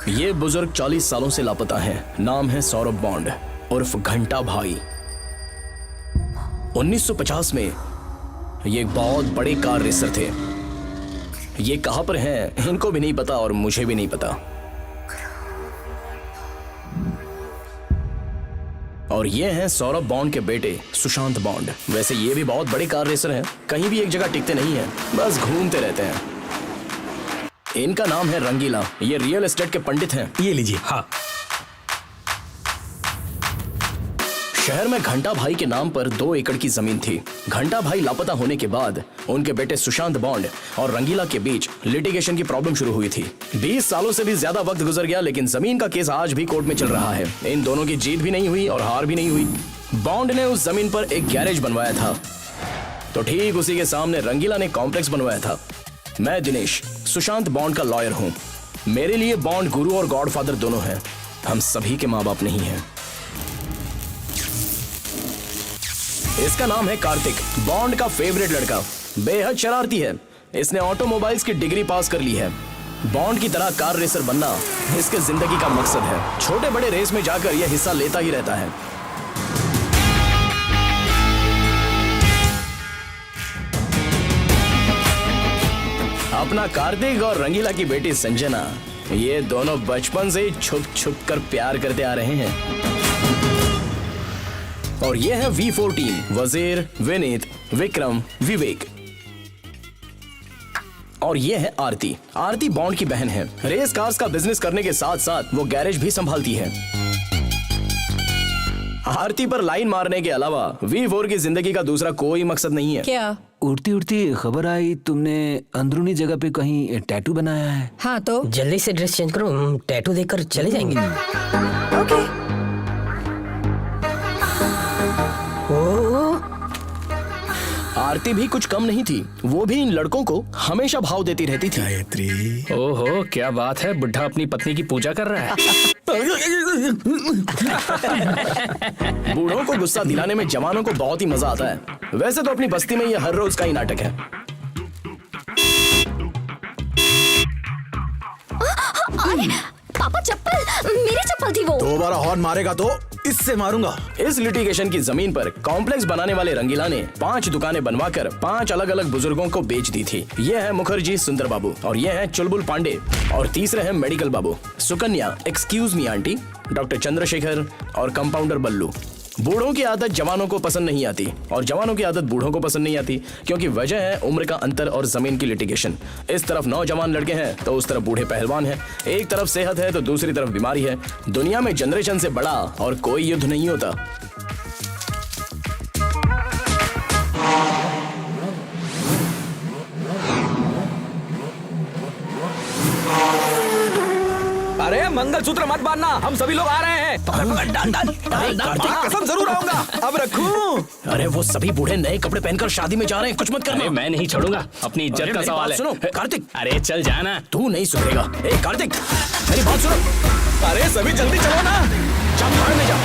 ये बुजुर्ग 40 सालों से लापता है। नाम है सौरभ बॉन्ड उर्फ घंटा भाई। 1950 में ये एक बहुत बड़े कार रेसर थे। ये कहां पर हैं इनको भी नहीं पता और मुझे भी नहीं पता। और ये हैं सौरभ बॉन्ड के बेटे सुशांत बॉन्ड। वैसे ये भी बहुत बड़े कार रेसर हैं, कहीं भी एक जगह टिकते नहीं हैं, बस घूमते रहते हैं। इनका नाम है रंगीला। ये रियल एस्टेट के पंडित हैं। ये लीजिए। हाँ, शहर में घंटा भाई के नाम पर 2 एकड़ की जमीन थी। घंटा भाई लापता होने के बाद उनके बेटे सुशांत बॉन्ड और रंगीला के बीच लिटिगेशन की प्रॉब्लम शुरू हुई थी। 20 सालों से भी ज्यादा वक्त गुजर गया, लेकिन जमीन का केस आज भी कोर्ट में चल रहा है। इन दोनों की जीत भी नहीं हुई और हार भी नहीं हुई। बॉन्ड ने उस जमीन पर एक गैरेज बनवाया था, तो ठीक उसी के सामने रंगीला ने कॉम्प्लेक्स बनवाया था। मैं दिनेश, सुशांत बॉन्ड का लॉयर हूँ। मेरे लिए बॉन्ड गुरु और गॉडफादर दोनों हैं। हम सभी के माँ बाप नहीं हैं। इसका नाम है कार्तिक, बॉन्ड का फेवरेट लड़का। बेहद शरारती है। इसने ऑटोमोबाइल्स की डिग्री पास कर ली है। बॉन्ड की तरह कार रेसर बनना इसके जिंदगी का मकसद है। छोटे बड़े रेस में जाकर यह हिस्सा लेता ही रहता है। अपना कार्तिक और रंगीला की बेटी संजना, ये दोनों बचपन से छुप छुप कर प्यार करते आ रहे हैं। और ये है V4 टीम, वजीर, विनीत, विक्रम, विवेक। और ये है आरती। आरती बॉन्ड की बहन है। रेस कार्स का बिजनेस करने के साथ साथ वो गैरेज भी संभालती है। आरती पर लाइन मारने के अलावा V4 की जिंदगी का दूसरा कोई मकसद नहीं है। क्या? उड़ती उड़ती खबर आई तुमने अंदरूनी जगह पे कहीं टैटू बनाया है। हाँ तो जल्दी से ड्रेस चेंज करो, हम टैटू देखकर चले जाएंगे। ओके। आरती भी कुछ कम नहीं थी। वो भी इन लड़कों को हमेशा भाव देती रहती थी। गायत्री। ओहो, क्या बात है, बुढ़ा अपनी पत्नी की पूजा कर रहा है। बूढ़ों को गुस्सा दिलाने में जवानों को बहुत ही मजा आता है। वैसे तो अपनी बस्ती में ये हर रोज का ही नाटक है। पापा चप्पल, मेरी चप्पल थी वो। दोबारा हॉर्न मारेगा तो इससे मारूंगा। इस लिटिगेशन की जमीन पर कॉम्प्लेक्स बनाने वाले रंगीला ने 5 दुकानें बनवाकर 5 अलग अलग बुजुर्गों को बेच दी थी। ये है मुखर्जी सुंदर बाबू, और ये है चुलबुल पांडे, और तीसरे हैं medical Babu, Sukanya, excuse me aunty, doctor Chandrashekhar और कंपाउंडर बल्लू। बूढ़ों की आदत जवानों को पसंद नहीं आती और जवानों की आदत बूढ़ों को पसंद नहीं आती, क्योंकि वजह है उम्र का अंतर और जमीन की लिटिगेशन। इस तरफ नौजवान लड़के हैं तो उस तरफ बूढ़े पहलवान हैं। एक तरफ सेहत है तो दूसरी तरफ बीमारी है। दुनिया में जनरेशन से बड़ा और कोई युद्ध नहीं होता। अरे मंगलसूत्र मत बांधना, हम सभी लोग आ रहे हैं। कसम जरूर आऊंगा। अब रखूं? अरे वो सभी बूढ़े नए कपड़े पहनकर शादी में जा रहे हैं, कुछ मत करना। अरे मैं नहीं छोड़ूंगा, अपनी इज्जत का मेरी सवाल बात है। सुनो कार्तिक। अरे चल जाना। तू नहीं सुनेगा। ए कार्तिक, मेरी बात सुनो। अरे सभी जल्दी चलो ना। जा भाड़ में जा।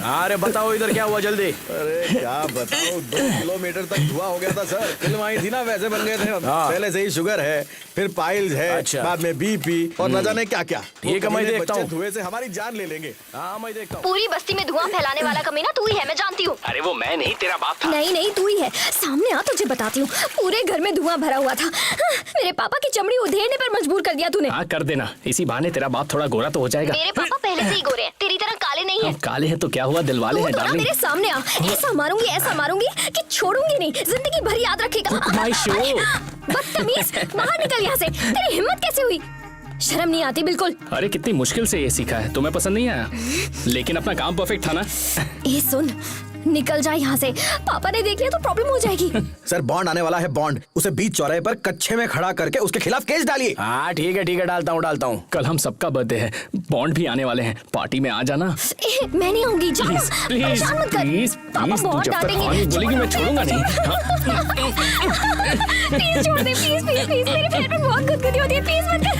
अरे बताओ इधर क्या हुआ जल्दी। अरे क्या बताओ, 2 किलोमीटर तक धुआं हो गया था सर। फिल्म आई थी ना, वैसे बन गए थे हम। हाँ। पहले से ही शुगर है, फिर पाइल्स है, अच्छा। बाद में बीपी और न जाने क्या क्या। ठीक है, मैं देखता हूँ। धुएं से हमारी जान ले लेंगे। हाँ मैं देखता हूँ। पूरी बस्ती में धुआं फैलाने वाला कमीना तू ही है, मैं जानती हूँ। अरे वो मैं नहीं, तेरा बाप था। नहीं नहीं, तू ही है। सामने आ, तुझे बताती हूँ। पूरे घर में धुआं भरा हुआ था। मेरे पापा की चमड़ी उधेड़ने पर मजबूर कर दिया तूने। हाँ कर देना, इसी बहाने तेरा बाप थोड़ा गोरा तो हो जाएगा। मेरे पापा पहले से ही गोरे हैं, तेरी तरह काले नहीं है। हम काले हैं तो क्या हुआ, दिल वाले तू हैं तो ना डार्लिंग। मेरे सामने आ, ऐसा मारूंगी कि छोड़ूंगी नहीं, जिंदगी भर याद रखेगा। My show. बदतमीज, बाहर निकल यहाँ से। तेरी हिम्मत कैसे हुई? शर्म नहीं आती बिल्कुल। अरे कितनी मुश्किल से ये सीखा है, तुम्हें पसंद नहीं आया, लेकिन अपना काम परफेक्ट था ना। ए सुन, निकल जा यहाँ से। पापा ने देख लिया तो प्रॉब्लम हो जाएगी। सर बॉन्ड आने वाला है, बॉन्ड। उसे बीच चौराहे पर कच्चे में खड़ा करके उसके खिलाफ केस डालिए। हाँ ठीक है, डालता हूँ। कल हम सबका बर्थडे है, बॉन्ड भी आने वाले हैं, पार्टी में आ जाना। मैं नहीं आऊंगी, जा। प्लीज परेशान मत कर। प्लीज पापा प्लीज, तू बहुत जब तक डांटेंगे। हाँ नहीं बोलेगी मैं छोड़ूंगा नहीं। प्लीज छोड़ दे, प्लीज प्लीज प्लीज। मेरे पैर में बहुत गुदगुदी होती है, प्लीज मत कर।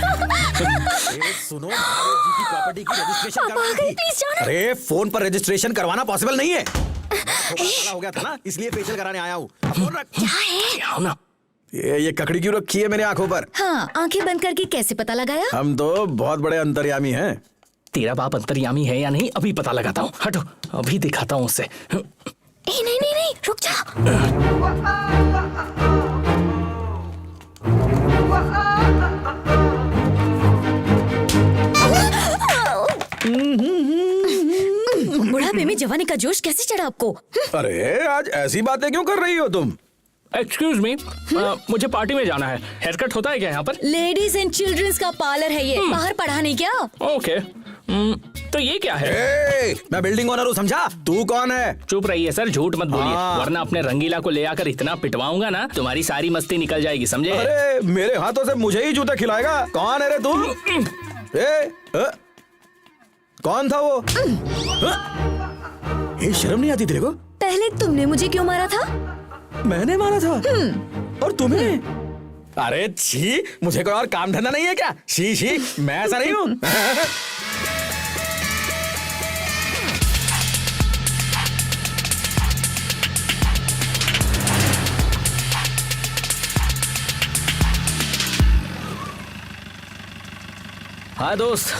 सुनो, महादेव जी की प्रॉपर्टी की रजिस्ट्रेशन पापा आ करवानी गए, थी। प्लीज जाना। अरे फोन पर रजिस्ट्रेशन करवाना पॉसिबल नहीं है। हो गया था ना, इसलिए फेशियल कराने आया हूँ। अब फोन रख। क्या है? आओ ना। ये ककड़ी क्यों रखी है मेरी आंखों पर? हाँ, आंखें बंद करके कैसे पता लगाया? हम तो बहुत बड़े अंतर्यामी हैं। तेरा बाप अंतर्यामी है या नहीं अभी पता लगाता हूँ। हटो, अभी दिखाता हूँ उसे। नहीं नहीं नहीं नहीं, रुक जा। बुढ़ापे में जवानी का जोश कैसे चढ़ा आपको? अरे आज ऐसी बातें क्यों कर रही हो तुम? एक्सक्यूज मी, मुझे पार्टी में जाना है। हेयर कट होता है क्या यहाँ पर? लेडीज एंड चिल्ड्रंस का पार्लर है ये, बाहर पढ़ा नहीं क्या? ओके। तो ये क्या है? मैं बिल्डिंग ओनर हूँ, समझा? तू कौन है? चुप रहिए सर, झूठ मत बोलिए, हाँ। वरना अपने रंगीला को ले आकर इतना पिटवाऊंगा ना, तुम्हारी सारी मस्ती निकल जाएगी, समझे? अरे मेरे हाथों से मुझे ही जूते खिलाएगा? कौन है रे तू? कौन था वो? ये शर्म नहीं आती तेरे को? पहले तुमने मुझे क्यों मारा था? मैंने मारा था? और तुम्हें? अरे छी, मुझे कोई और काम धंधा नहीं है क्या? शी शी, मैं ऐसा नहीं हूँ। हाँ दोस्त।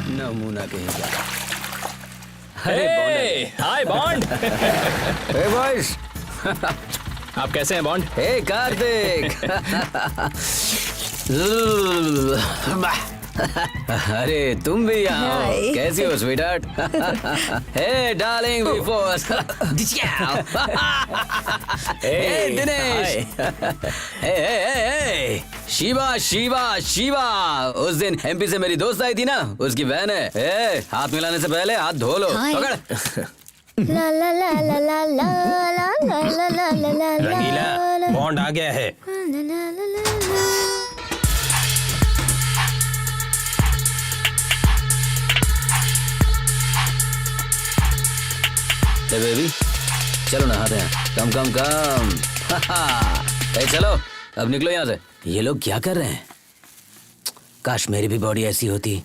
नमूना कहीं का। हाय बॉन्ड। हे बॉयज। आप कैसे हैं बॉन्ड? हे कार्तिक। अरे तुम भी यहाँ हो। हाय। कैसी हो स्वीटहार्ट? हे डार्लिंग बिफोर। हे दिनेश। हे शिवा शिवा शिवा। उस दिन एमपी से मेरी दोस्त आई थी ना, उसकी बहन है। हे हाथ मिलाने से पहले हाथ धो लो। हाय। पकड़। ला ला ला ला ला ला ला ला ला ला ला ला रंगीला, बॉन्ड आ गया है। बेबी चलो नहाते हैं। कम कम कम। ए चलो अब निकलो यहाँ से। ये लोग क्या कर रहे हैं? काश मेरी भी बॉडी ऐसी होती।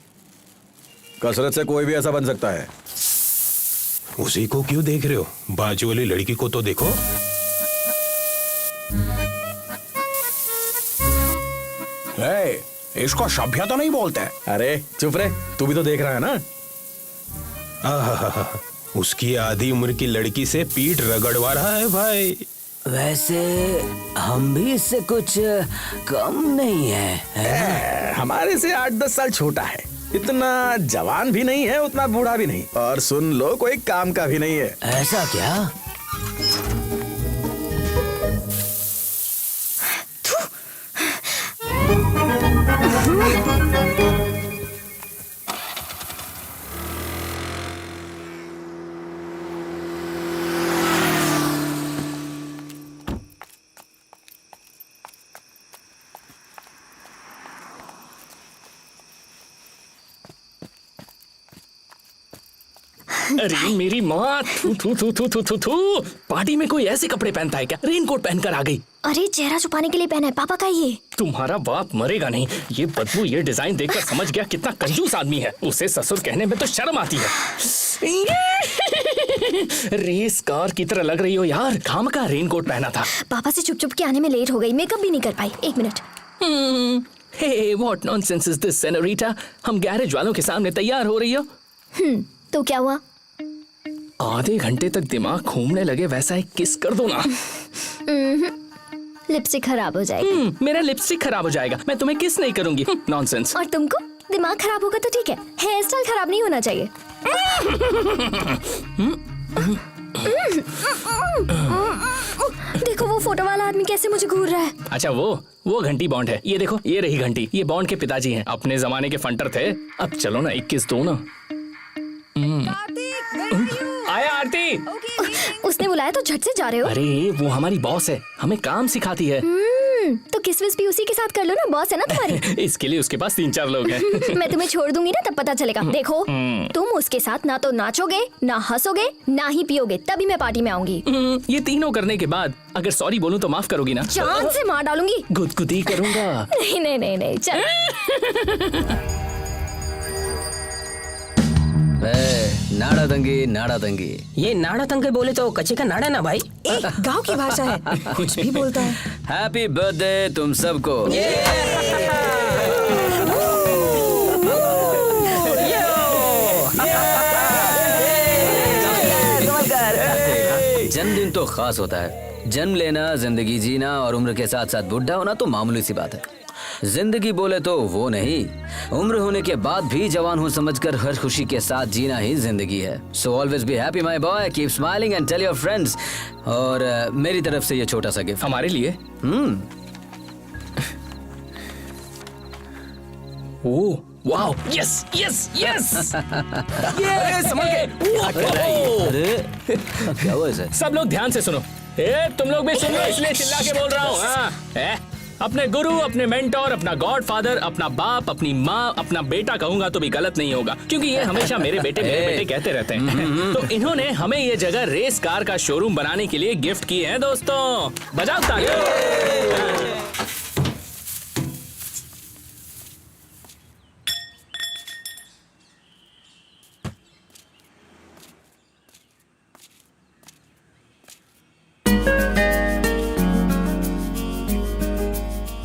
कसरत से कोई भी ऐसा बन सकता है। उसी को क्यों देख रहे हो? बाजू वाली लड़की को तो देखो। इसको सभ्यता तो नहीं बोलते। अरे चुप रे, तू भी तो देख रहा है ना। आहा, उसकी आधी उम्र की लड़की से पीठ रगड़वा रहा है भाई। वैसे हम भी इससे कुछ कम नहीं है। हमारे से 8-10 साल छोटा है। इतना जवान भी नहीं है, उतना बूढ़ा भी नहीं, और सुन लो कोई काम का भी नहीं है। ऐसा क्या? अरे मेरी माँ, थू थू थू थू थू थू थू। पार्टी में कोई ऐसे कपड़े पहनता है क्या? रेनकोट पहनकर आ गई। अरे चेहरा छुपाने के लिए पहना है पापा का ये। तुम्हारा बाप मरेगा नहीं। ये बदबू, ये डिजाइन देखकर समझ गया कितना कंजूस आदमी है। उसे ससुर कहने में तो शर्म आती है। रेस कार की तरह लग रही हो यार। खाम का रेनकोट पहना था। पापा से चुप चुप के आने में लेट हो गई, मेकअप भी नहीं कर पाई। 1 minute. Hey what nonsense is this senorita? हम गैरेज वालों के सामने तैयार हो रही हो। तो क्या हुआ? आधे घंटे तक दिमाग घूमने लगे वैसा एक किस कर दो ना। लिपस्टिक खराब हो जाएगी। मेरा लिपस्टिक खराब हो जाएगा, मैं तुम्हें किस नहीं करूंगी। नॉनसेंस। और तुमको दिमाग खराब होगा तो ठीक है, हेयर स्टाइल खराब नहीं होना चाहिए। देखो वो फोटो वाला आदमी कैसे मुझे घूर रहा है। अच्छा वो घंटी बॉन्ड है। ये देखो, ये रही घंटी। ये बॉन्ड के पिताजी हैं, अपने जमाने के फंटर थे। अब चलो ना 21 दो ना। आया आरती। उसने बुलाया तो झट से जा रहे हो। अरे वो हमारी बॉस है, हमें काम सिखाती है। तो किस विस भी उसी के साथ कर लो ना, बॉस है ना तुम्हारी। इसके लिए उसके पास 3-4 लोग हैं। मैं तुम्हें छोड़ दूंगी ना, तब पता चलेगा। देखो तुम उसके साथ ना तो नाचोगे, ना हंसोगे, ना ही पियोगे, तभी मैं पार्टी में आऊंगी। ये तीनों करने के बाद अगर सॉरी बोलूं तो माफ करोगी ना? जान से मार डालूंगी। गुदगुदी करूंगा। नहीं नहीं नहीं नहीं, चल। नाड़ा दंगी नाड़ा दंगी। ये नाड़ा तंगे बोले तो कच्चे का नाड़ा ना भाई। गांव की भाषा है, कुछ भी बोलता है। हैप्पी बर्थडे तुम सबको। जन्मदिन तो खास होता है। जन्म लेना, जिंदगी जीना और उम्र के साथ साथ बुढ़ा होना तो मामूली सी बात है। जिंदगी बोले तो वो नहीं, उम्र होने के बाद भी जवान हूँ समझकर हर खुशी के साथ जीना ही जिंदगी है। So always be happy my boy, keep smiling and tell your friends. और मेरी तरफ से ये छोटा सा गिफ्ट हमारे लिए। Oh wow, yes yes yes. ये समझ गए। अरे क्या हुआ इसे? सब लोग ध्यान से सुनो। तुम लोग भी सुन लो, इसलिए चिल्ला के बोल रहा हूँ। हाँ, अपने गुरु, अपने मेंटोर, अपना गॉडफादर, अपना बाप, अपनी माँ, अपना बेटा कहूंगा तो भी गलत नहीं होगा, क्योंकि ये हमेशा मेरे बेटे कहते रहते हैं। तो इन्होंने हमें ये जगह रेस कार का शोरूम बनाने के लिए गिफ्ट की है दोस्तों। बजाओ तालियां।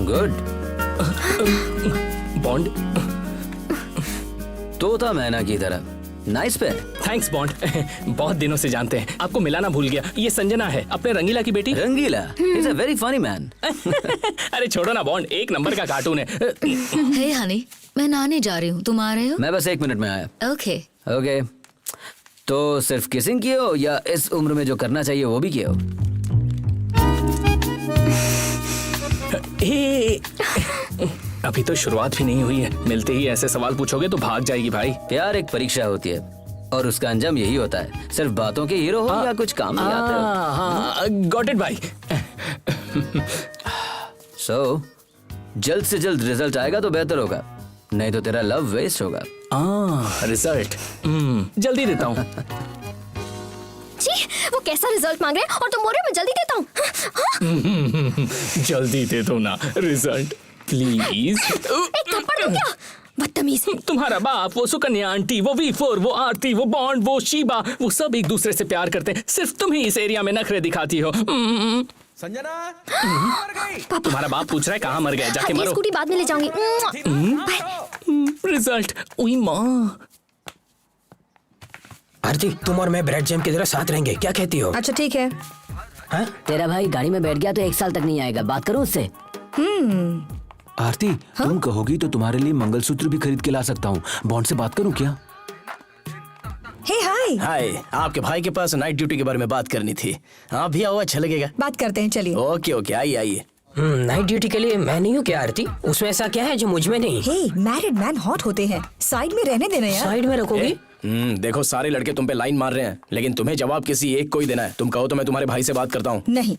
गुड। बॉन्ड तोता मैना की तरह नाइस पे। Thanks bond. बहुत दिनों से जानते हैं, आपको मिलाना भूल गया। ये संजना है, अपने रंगीला की बेटी। Rangeela is a very funny man. अरे छोड़ो ना बॉन्ड, एक नंबर का कार्टून है। हे हनी, मैं नहाने जा रही हूँ, तुम आ रहे हो? मैं बस 1 मिनट में आया। ओके। ओके, तो सिर्फ किसिंग किए हो या इस उम्र में जो करना चाहिए वो भी किए हो? अभी तो शुरुआत भी नहीं हुई है, मिलते ही ऐसे सवाल पूछोगे तो भाग जाएगी भाई। प्यार एक परीक्षा होती है और उसका अंजाम यही होता है। सिर्फ बातों के हीरो हो या कुछ काम नहीं आते हो। गॉट इट भाई। सो जल्द से जल्द रिजल्ट आएगा तो बेहतर होगा, नहीं तो तेरा लव वेस्ट होगा। रिजल्ट जल्दी देता हूँ। जी, वो कैसा रिजल्ट मांग रहे हैं और तुम बोल रहे हो मैं जल्दी देता हूँ। जल्दी दे दो ना रिजल्ट प्लीज। एक थप्पड़ दूं क्या? बदतमीज। तुम्हारा बाप, वो सुकन्या आंटी, वो वी4, वो आरती, वो बॉन्ड, वो शीबा, वो सब एक दूसरे से प्यार करते हैं। सिर्फ तुम ही इस एरिया में नखरे दिखाती हो। संजना मर गई। तुम्हारा बाप पूछ रहा है कहाँ मर गए, जाके ये मरो। स्कूटी बाद में ले जाऊंगी। रिजल्ट, उई माँ। आरती, तुम और मैं ब्रेड जैम की तरह साथ रहेंगे, क्या कहती हो? अच्छा ठीक है। हाँ? तेरा भाई गाड़ी में बैठ गया तो 1 साल तक नहीं आएगा, बात करूँ उससे। आरती, तुम कहोगी तो तुम्हारे लिए मंगलसूत्र भी खरीद के ला सकता हूँ। बॉन्ड से बात करूँ क्या? हे हाय। हाय, आपके भाई के पास नाइट ड्यूटी के बारे में बात करनी थी। आप भी आओ, अच्छा लगेगा। बात करते हैं, चलिए। ओके ओके, आइए आइए। नाइट ड्यूटी के लिए मैं नहीं हूँ क्या आरती? उसमें ऐसा क्या है जो मुझ में नहीं? हे, मैरिड मैन हॉट होते हैं, साइड में रहने देना यार। साइड में रखोगी? देखो सारे लड़के तुम पे लाइन मार रहे हैं, लेकिन तुम्हें जवाब किसी एक को ही देना है। तुम कहो तो मैं तुम्हारे भाई से बात करता हूँ। नहीं,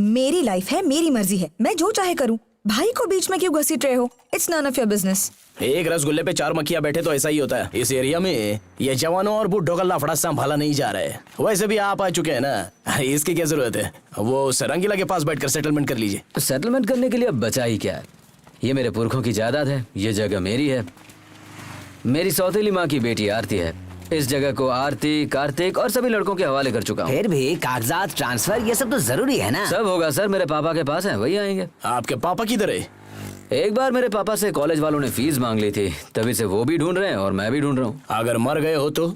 मेरी लाइफ है, मेरी मर्जी है, मैं जो चाहे करूँ। भाई को बीच में क्यों घसीट रहे हो? It's none of your business. एक रसगुल्ले पे 4 मक्खियां बैठे तो ऐसा ही होता है। इस एरिया में ये जवानों और बूढ़ों का लाफड़ा संभाला नहीं जा रहा है। वैसे भी आप आ चुके हैं ना, इसकी क्या जरूरत है? वो रंगीला के पास बैठकर सेटलमेंट कर लीजिए। सेटलमेंट करने के लिए अब बचा ही क्या है? ये मेरे पुरखों की जायदाद है, ये जगह मेरी है। मेरी सौतेली माँ की बेटी आरती है। इस जगह को आरती, कार्तिक और सभी लड़कों के हवाले कर चुका हूँ। फिर भी कागजात, ट्रांसफर, ये सब तो जरूरी है ना। सब होगा सर, मेरे पापा के पास है, वही आएंगे। आपके पापा किधर है? एक बार मेरे पापा से कॉलेज वालों ने फीस मांग ली थी, तभी से वो भी ढूंढ रहे हैं और मैं भी ढूंढ रहा हूँ। अगर मर गए हो तो?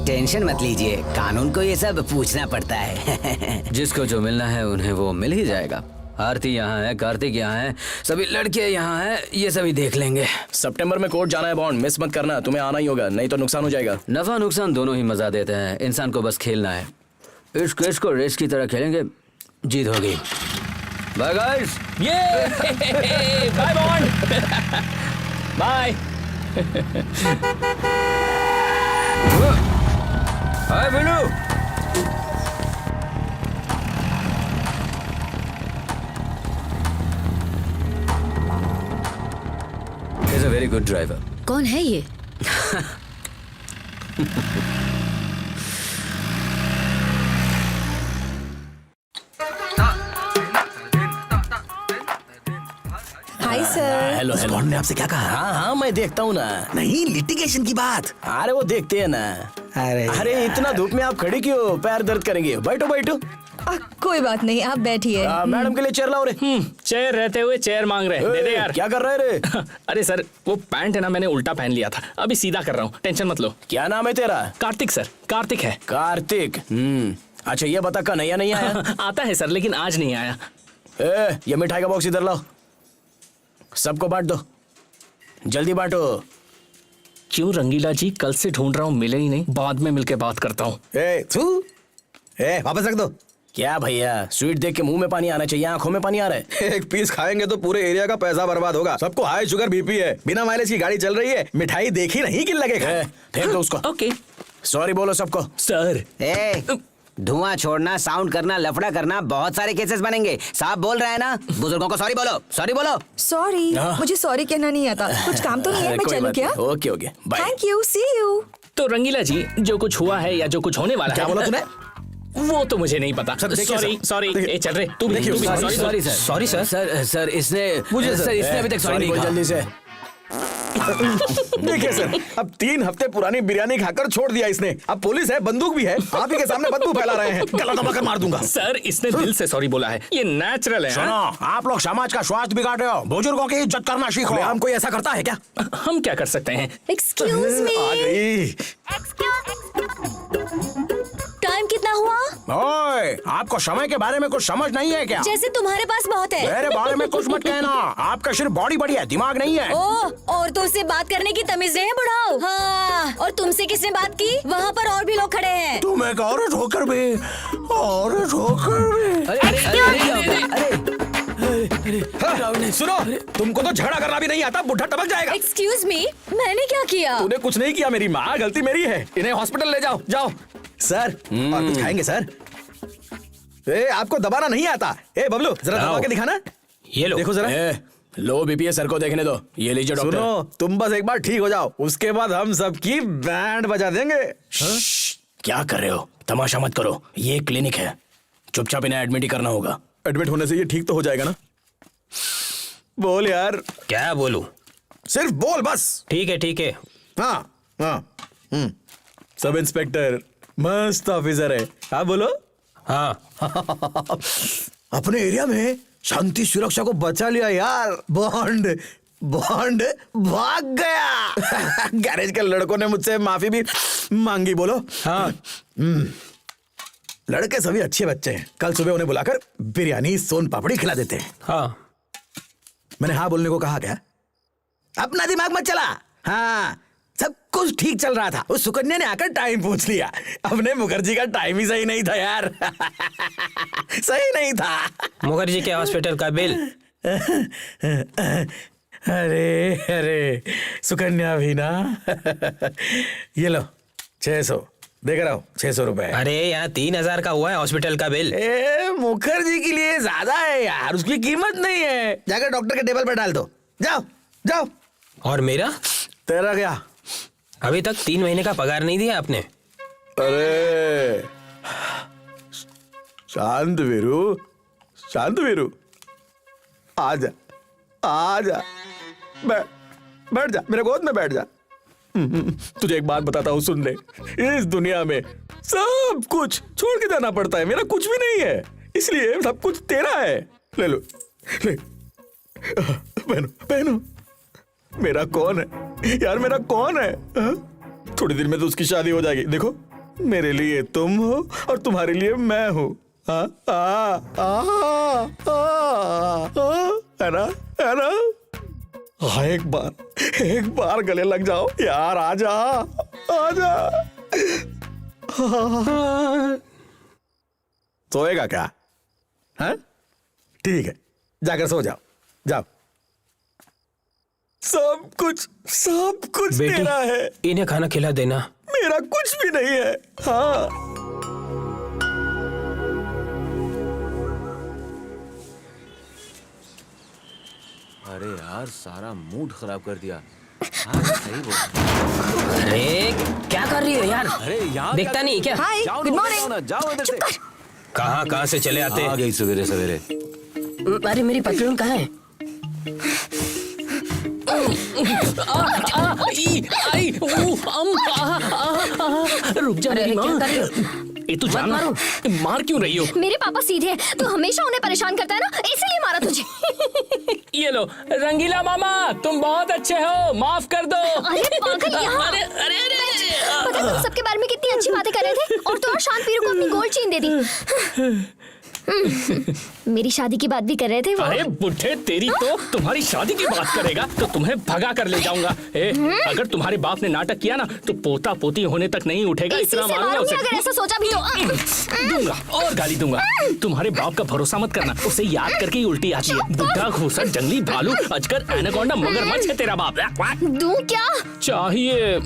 टेंशन मत लीजिए, कानून को ये सब पूछना पड़ता है। जिसको जो मिलना है उन्हें वो मिल ही जाएगा। आरती यहाँ है, कार्तिक यहाँ है, सभी लड़के यहाँ हैं, ये सभी देख लेंगे। सितंबर में कोर्ट जाना है बॉन्ड, मिस मत करना। तुम्हें आना ही होगा, नहीं तो नुकसान हो जाएगा। नफा नुकसान दोनों ही मजा देते हैं, इंसान को बस खेलना है। इस केस को रेस की तरह खेलेंगे, जीत होगी। Bye guys. ये bye Bond. Bye. Hi Billu. A very good driver. कौन है ये? Hi sir. Hello hello. Bond ने आपसे क्या कहा? हाँ हाँ मैं देखता हूँ ना। नहीं, लिटिगेशन की बात। अरे वो देखते हैं ना। अरे इतना धूप में आप खड़ी क्यों? पैर दर्द करेंगे। बैठो बैठो। कोई बात नहीं, आप बैठिए। मैडम के लिए चेयर लाओ रे। चेयर रहते हुए चेयर मांग रहे हैं। दे दे यार। क्या कर रहे रे? अरे सर, वो पैंट है ना, मैंने उल्टा पहन लिया था, अभी सीधा कर रहा हूँ, टेंशन मत लो। क्या नाम है तेरा? कार्तिक सर, कार्तिक है। कार्तिक। अच्छा ये बता कन्हैया नहीं आया? आता है सर, लेकिन आज नहीं आया। ये मिठाई का बॉक्स इधर लाओ, सबको बांट दो, जल्दी बांटो। क्यों रंगीला जी, कल से ढूंढ रहा हूँ, मिले ही नहीं। बाद में मिलके बात करता हूँ। वापस रख दो। क्या भैया, स्वीट देख के मुंह में पानी आना चाहिए, आंखों में पानी आ रहा है। एक पीस खाएंगे तो पूरे एरिया का पैसा बर्बाद होगा। सबको हाई शुगर बीपी है, बिना माइलेज की गाड़ी चल रही है, मिठाई देखी नहीं कि लगेगा। फेंक दो उसको। ओके सॉरी बोलो सबको। सर। धुआं छोड़ना, साउंड करना, लफड़ा करना, बहुत सारे केसेस बनेंगे। साहब बोल रहे हैं ना, बुजुर्गों को सॉरी बोलो, सॉरी बोलो। सॉरी, मुझे सॉरी कहना नहीं आता। कुछ काम तो नहीं है, मैं चलूं क्या? Okay okay bye. Thank you, see you. तो रंगीला जी, जो कुछ हुआ है या जो कुछ होने वाला है, क्या बोला तूने? वो तो मुझे नहीं पता। देखिए सॉरी सर, सॉरी। देखिए। ए चल रहे, तू भी देखिए, sorry sir. Sorry sir. Sir इसने अभी तक सॉरी नहीं कहा। जल्दी से। देखिए सर, अब 3 हफ्ते पुरानी बिरयानी खाकर छोड़ दिया इसने। अब पुलिस है, बंदूक भी है, आप ही के सामने बदबू फैला रहे हैं। गला दबाकर मार दूंगा। सर, इसने दिल से सॉरी बोला है, ये नेचुरल है। सुनो, आप लोग समाज का स्वास्थ्य बिगाड़ रहे हो, बुजुर्गों की इज्जत करना सीखो। हम कोई ऐसा करता है क्या? हम क्या कर सकते हैं? Excuse me. आ गई। टाइम कितना हुआ? ओए, आपको समय के बारे में कुछ समझ नहीं है क्या? जैसे तुम्हारे पास बहुत है। मेरे बारे में कुछ मत कहना, आपका सिर्फ बॉडी बड़ी है, दिमाग नहीं है। औरतों से बात करने की तमीज नहीं है बुढ़ाओ। हाँ, और तुमसे किसने बात की? वहाँ पर और भी लोग खड़े हैं। तुम एक औरत होकर भी, औरत होकर भी। अरे सुनो, तुमको तो झगड़ा करना भी नहीं आता, बुढ़ा टपक जाएगा। एक्सक्यूज मी, मैंने क्या किया? तूने कुछ नहीं किया, मेरी माँ, गलती मेरी है। इन्हें हॉस्पिटल ले जाओ, जाओ। सर, और कुछ खाएंगे सर? आपको दबाना नहीं आता। बबलू, जरा दबा के दिखाना। ये लो, देखो जरा। लो बीपीए सर को देखने दो। ये लीजिए डॉक्टर। सुनो, तुम बस एक बार ठीक हो जाओ, उसके बाद हम सबकी बैंड बजा देंगे। क्या कर रहे हो? तमाशा मत करो, ये क्लिनिक है, चुपचाप इन्हें एडमिट ही करना होगा। एडमिट होने से ये ठीक तो हो जाएगा ना? बोल यार। क्या बोलूं? सिर्फ बोल बस। ठीक है। हाँ हाँ। सब इंस्पेक्टर मस्त ऑफिसर है। हाँ बोलो। हाँ। अपने एरिया में शांति सुरक्षा को बचा लिया यार। बॉन्ड भाग गया। गैरेज के लड़कों ने मुझसे माफी भी मांगी। बोलो। हाँ। लड़के सभी अच्छे बच्चे हैं, कल सुबह उन्हें बुलाकर बिरयानी सोन पापड़ी खिला देते हैं। हाँ। मैंने हाँ बोलने को कहा क्या? अपना दिमाग मत चला। हाँ, सब कुछ ठीक चल रहा था, उस सुकन्या ने आकर टाइम पूछ लिया। अपने मुखर्जी का टाइम ही सही नहीं था यार। सही नहीं था। मुखर्जी के हॉस्पिटल का बिल। अरे सुकन्या भी ना। ये लो 600 देख रहा हूँ, 600 रुपए। अरे यहाँ 3000 का हुआ है हॉस्पिटल का बिल। मुखर्जी के लिए ज्यादा है यार, उसकी कीमत नहीं है। जाकर डॉक्टर के टेबल पर डाल दो। जाओ जाओ। और मेरा? तेरा क्या? अभी तक 3 महीने का पगार नहीं दिया आपने। अरे शांत वीरू, आजा बैठ जा, मेरे गोद में बैठ जा। तुझे एक बात बताता हूँ, सुन ले। इस दुनिया में सब कुछ छोड़ के जाना पड़ता है, मेरा कुछ भी नहीं है, इसलिए सब कुछ तेरा है। ले लो, ले पहनो। मेरा कौन है यार, मेरा कौन है? थोड़ी देर में तो उसकी शादी हो जाएगी। देखो, मेरे लिए तुम हो और तुम्हारे लिए मैं हूँ। है ना? हाँ, एक बार गले लग जाओ यार। आजा। सोएगा क्या? हाँ ठीक है, जाकर सो जाओ। सब कुछ तेरा है। इन्हें खाना खिला देना। मेरा कुछ भी नहीं है। हाँ। अरे यार, सारा मूड खराब कर दिया। अरे क्या कर रही है यार? अरे यहाँ देखता नहीं क्या? हाय जाओ गुड ना, मॉर्निंग। जाओ ना, जाओ इधर से। कहाँ से चले आते आ गई सवेरे सवेरे। अरे मेरी पतलून कहाँ है? रुक जा अरे मेरी क्या माँ। कर रही हो? ये तू जान मारो। मार क्यों रही हो? मेरे पापा सीधे हैं, तो हमेशा उन्हें परेशान करता है ना, इसलिए मारा तुझे। ये लो रंगीला मामा, तुम बहुत अच्छे हो, माफ कर दो। अरे पागल यहाँ। अरे अरे अरे पता है तुम सबके बारे में कितनी अच्छी बातें कर रहे थे, और तो और शांतवीर को अपनी गोल्ड चेन दे दी। मेरी शादी की बात भी कर रहे थे वो। अरे बुढ़े, तेरी तो तुम्हारी शादी की बात करेगा तो तुम्हें भगा कर ले जाऊंगा। अगर तुम्हारे बाप ने नाटक किया ना तो पोता पोती होने तक नहीं उठेगा। इसी इतना से मारूंगा मारूंगी उसे। अगर ऐसा सोचा भी तो। दूंगा और गाली दूंगा। तुम्हारे बाप का भरोसा मत करना, उसे याद करके ही उल्टी आती है। बुढ़ा घूसर जंगली भालू अजगर एनाकोंडा मगरमच्छ है तेरा बाप। दूं क्या? चाहिए।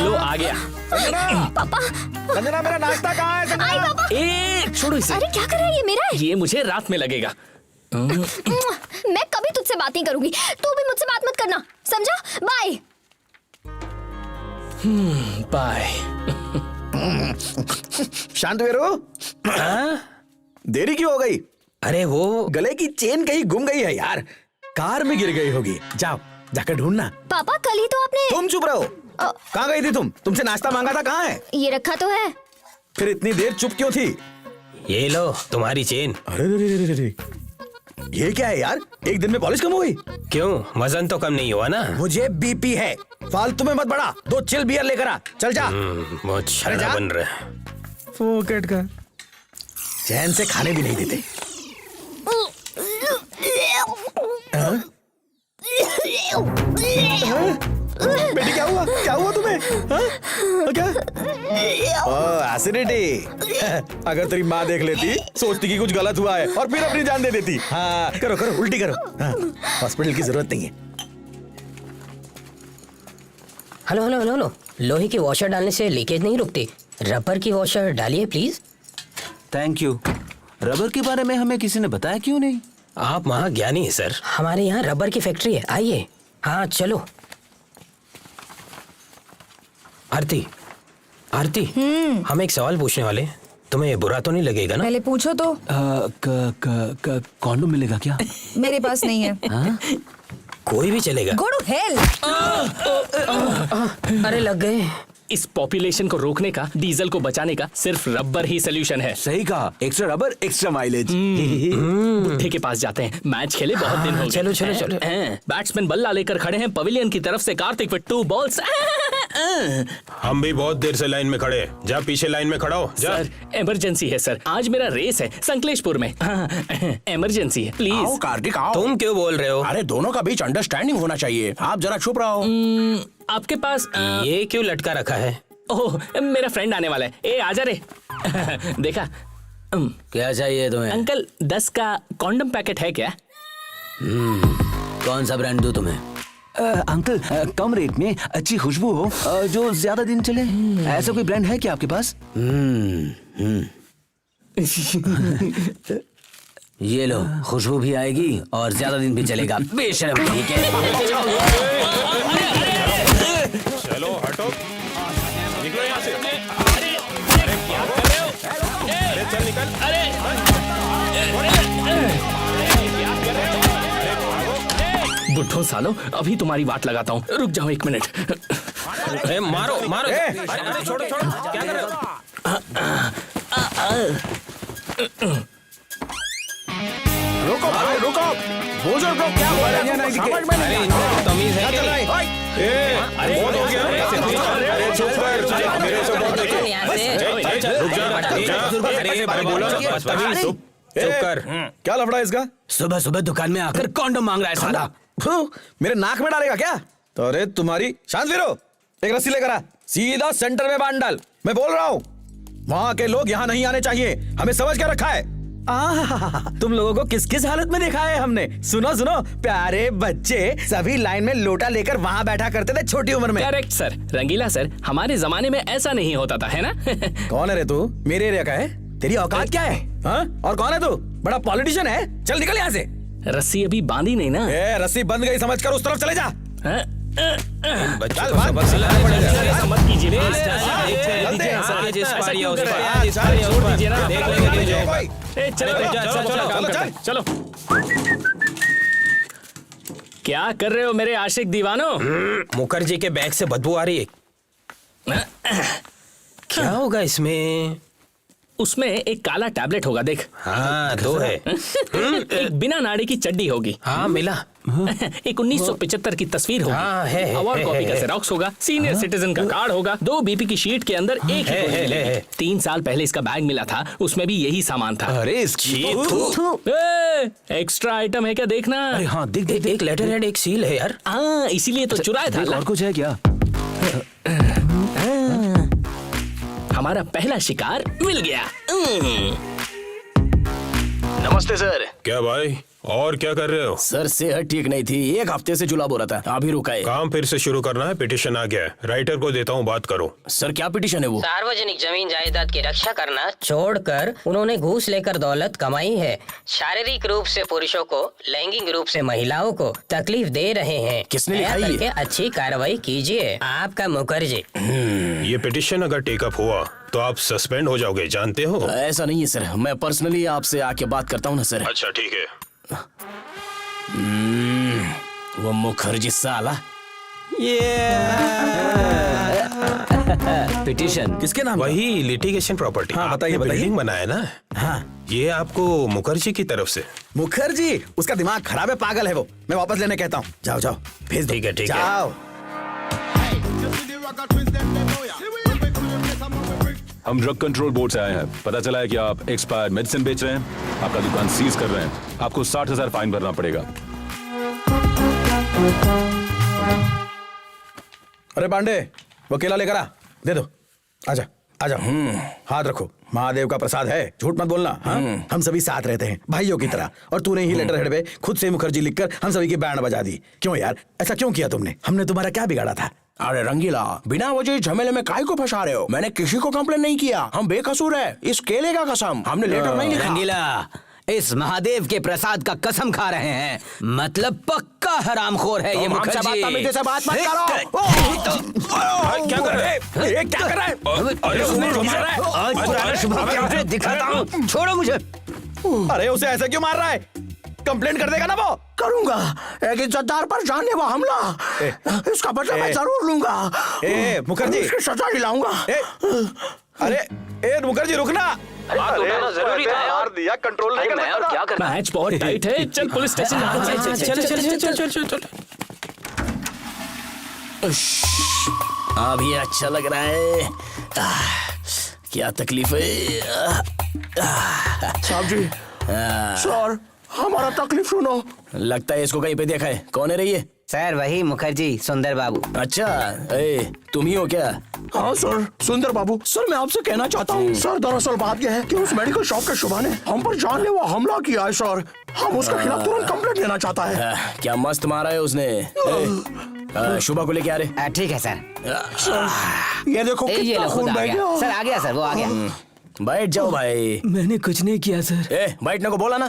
लो आ गया। पापा। संजना मेरा नाश्ता कहाँ है? आई पापा। छोड़ो इसे। अरे क्या कर रहा है ये? मेरा है। ये मुझे रात में लगेगा। मैं कभी तुझसे बात नहीं करूंगी, तू भी मुझसे बात मत करना, समझा? बाय। बाय। शांतवीरो, देरी क्यों हो गई? अरे वो गले की चेन कहीं गुम गई है यार, कार में गिर गई होगी। जाओ जाकर ढूंढना। पापा कल ही तो आपने तुम चुप रहो। कहाँ गई थी तुम? तुमसे नाश्ता मांगा था, कहाँ है? ये रखा तो है। फिर इतनी देर चुप क्यों थी? ये लो तुम्हारी चेन। अरे रे रे रे रे, ये क्या है यार? एक दिन में पॉलिश कम हो गई? क्यों, वजन तो कम नहीं हुआ ना? मुझे बीपी है, फालतू में मत बढ़ा। 2 चिल बियर लेकर आ, चल जा। बहुत अरे जा। छड़ा बन रहा है। फोकट का चैन से खाने भी नहीं देते। बेटी क्या हुआ? क्या हुआ तुम्हें? क्या? एसिडिटी। अगर तेरी माँ देख लेती, सोचती कि कुछ गलत हुआ है और फिर अपनी जान दे देती। हाँ करो करो, उल्टी करो। हाँ, हॉस्पिटल की जरूरत नहीं है। हेलो हेलो हेलो हेलो, लोहे की वॉशर डालने से लीकेज नहीं रुकती, रबर की वॉशर डालिए प्लीज। Thank you. रबर के बारे में हमें किसी ने बताया क्यों नहीं? आप वहाँ ज्ञानी है सर। हमारे यहाँ रबर की फैक्ट्री है, आइए। हाँ चलो। आरती, आरती, हम एक सवाल पूछने वाले। तुम्हें ये बुरा तो नहीं लगेगा ना? पहले पूछो तो। कॉन्डोम मिलेगा क्या? मेरे पास नहीं है। कोई भी चलेगा। Go to hell. अरे लग गए। इस पॉपुलेशन को रोकने का, डीजल को बचाने का सिर्फ रबर ही सोल्यूशन है। सही कहा, एक्स्ट्रा रबर एक्स्ट्रा माइलेज। बुढ़े के पास जाते हैं, मैच खेले बहुत दिन हो गए। चलो चलो चलो। बैट्समैन बल्ला लेकर खड़े हैं पवेलियन की तरफ से कार्तिक विद 2 बॉल्स। हम भी बहुत देर से लाइन में खड़े हैं। जा पीछे लाइन में खड़ा हो जा। सर इमरजेंसी है सर, आज मेरा रेस है संकलेशपुर में। इमरजेंसी है प्लीज। कार्तिक आओ। तुम क्यों बोल रहे हो? अरे दोनों का बीच अंडरस्टैंडिंग होना चाहिए, आप जरा चुप रहो। आपके पास ये क्यों लटका रखा है? ओह मेरा फ्रेंड आने वाला है। ए आजा रे। देखा क्या चाहिए तुम्हें? अंकल 10 का कॉन्डम पैकेट है क्या? कौन सा ब्रांड दूं तुम्हें? अंकल, कम रेट में अच्छी खुशबू हो, जो ज्यादा दिन चले, ऐसा कोई ब्रांड है क्या आपके पास? ये लो, खुशबू भी आएगी और ज्यादा दिन भी चलेगा। बेशर्म, ठीक है? चलो हटो, निकलो यहाँ से। अरे चल निकल। बुढ़ो सालो, अभी तुम्हारी बात लगाता हूँ, रुक जाओ 1 मिनट। मारो मारो। अरे छोड़ो छोड़ो, क्या कर रहे हो? रुको भाई रुको, बुजुर्ग को क्या बोल रहे हैं? समझ में नहीं आता। तमीज है क्या नहीं? अरे बहुत हो गया। अरे चुप कर, मेरे से बहुत देखे। रुक जा, अरे भाई बोलो, बदतमीज। चुप कर। क्या लफड़ा है इसका? सुबह सुबह दुकान में आकर कॉन्डम मांग रहा है साला। मेरे नाक में डालेगा क्या? तो अरे तुम्हारी शांतवीरो, एक रस्सी लेकर आ, सीधा सेंटर में बांध डाल। मैं बोल रहा हूँ, वहाँ के लोग यहाँ नहीं आने चाहिए। हमें समझ क्या रखा है? तुम लोगों को किस किस हालत में देखा है हमने। सुनो सुनो, प्यारे बच्चे सभी लाइन में लोटा लेकर वहाँ बैठा करते थे छोटी उम्र में। करेक्ट सर, रंगीला सर, हमारे जमाने में ऐसा नहीं होता था, है ना? कौन है रे तू? मेरे एरिया का है? तेरी औकात क्या है? हाँ? और कौन है तू? बड़ा पॉलिटिशियन है? चल निकल यहाँ से। रस्सी अभी बांधी नहीं ना। ए, रस्सी बंद गई समझकर उस तरफ चले जा। बच्चों को सबक सिखाना पड़ेगा। ऐसा मत कीजिए रे। छोड़ दीजिए ना। ए, चलो। क्या कर रहे हो मेरे आशिक दीवानों? मुखर्जी के बैग से बदबू आ रही है। क्या होगा इसमें? उसमें एक काला टैबलेट होगा, देख। हाँ, दो है। एक बिना नाड़ी की चड्डी होगी। हाँ, मिला। एक 1975 की तस्वीर होगी। हाँ, है। अवार्ड कॉपी का जेरॉक्स होगा। सीनियर सिटीजन का कार्ड होगा। 2 बीपी की शीट के अंदर एक ही गोली मिलेगी। 3 साल पहले इसका बैग मिला था, उसमें भी यही सामान था। अरे इसकी एक्स्ट्रा आइटम है क्या, देखना। अरे हाँ, देख देख एक लेटर हेड, एक सील है यार। हाँ, इसीलिए तो चुराया था। और कुछ है क्या? हमारा पहला शिकार मिल गया। नमस्ते सर। क्या भाई, और क्या कर रहे हो? सर सेहत ठीक नहीं थी, 1 हफ्ते से जुलाब हो रहा था, अभी रुका है। काम फिर से शुरू करना है, पिटिशन आ गया है, राइटर को देता हूँ, बात करो। सर क्या पिटिशन है वो? सार्वजनिक जमीन जायदाद की रक्षा करना छोड़कर उन्होंने घूस लेकर दौलत कमाई है। शारीरिक रूप से पुरुषों को, लैंगिक रूप से महिलाओं को तकलीफ दे रहे हैं। किसने दया लिखा ये? करके अच्छी कार्रवाई कीजिए। आपका मुखर्जी। ये पिटिशन अगर टेकअप हुआ तो आप सस्पेंड हो जाओगे, जानते हो? ऐसा नहीं है सर, मैं पर्सनली आपसे आके बात करता हूँ ना सर। अच्छा ठीक है। वो मुखर्जी साला। पिटीशन किसके नाम? वही लिटिगेशन प्रॉपर्टी। हाँ, बताइए, बताइए। बिल्डिंग बनाया ना। हाँ, ये आपको मुखर्जी की तरफ से। मुखर्जी, उसका दिमाग खराब है, पागल है वो। मैं वापस लेने कहता हूँ। जाओ जाओ, भेज दो। ठीक है, ठीक है। जाओ। हम ड्रग कंट्रोल बोर्ड से आए हैं। पता चला है कि आप एक्सपायर्ड मेडिसिन बेच रहे हैं। आपका दुकान सीज कर रहे हैं। आपको 60,000 फाइन भरना पड़ेगा। अरे पांडे, वो केला लेकर आ, दे दो। आजा आजा। हाथ रखो, महादेव का प्रसाद है, झूठ मत बोलना। हाँ? हम सभी साथ रहते हैं, भाइयों की तरह। और तूने ही लेटर हेड पे खुद से मुखर्जी लिखकर हम सभी की बैंड बजा दी। क्यों यार, ऐसा क्यों किया तुमने? हमने तुम्हारा क्या बिगाड़ा था? अरे रंगीला, बिना वजह झमेले में काहे को फंसा रहे हो? मैंने किसी को कंप्लेन नहीं किया, हम बेकसूर है। इस केले का कसम, हमने लेटर नहीं लिखा। रंगीला, इस महादेव के प्रसाद का कसम खा रहे हैं, मतलब पक्का हरामखोर है ये हमसे मुखर्जी। बदतमीजी से बात मत करो। क्या कर रहे हैं? ये क्या कर रहा है? अरे आज पुराना शुभ दिखाता हूँ, छोड़ो मुझे। अरे उसे ऐसा क्यों मार रहा है? कंप्लेंट कर देगा ना वो? करूंगा, एक इज्जतदार पर जानलेवा हमला, इसका बदला मैं जरूर लूंगा। मुखर्जी, इसकी सजा दिलाऊंगा। अरे मुखर्जी, रुकना। जरूरी था यार, दिया कंट्रोल नहीं कर सकता। मैच बहुत टाइट है, चल पुलिस स्टेशन। चल। अभी अच्छा लग रहा है। क्या तकलीफ है? साहब जी, सर हमारा तकलीफ सुनो। लगता है इसको कहीं पे देखा है। कौन है रही है? सर वही मुखर्जी, सुंदर बाबू। अच्छा, तुम ही हो क्या? हाँ सर, सुंदर बाबू। सर मैं आपसे कहना चाहता हूँ सर, दरअसल बात यह है कि उस मेडिकल शॉप के शुभा ने हम पर जानलेवा हमला किया है सर। हम उसके खिलाफ तुरंत कंप्लेंट लेना चाहता है। क्या मस्त मारा है उसने। शुभा को लेके आ रहे। ठीक है सर। ये देखो ये कितना लो, खुद खून आ बह गया गया। सर, आ गया सर, वो आ गया। बैठ जाओ भाई। मैंने कुछ नहीं किया सर। बैठने को बोला ना।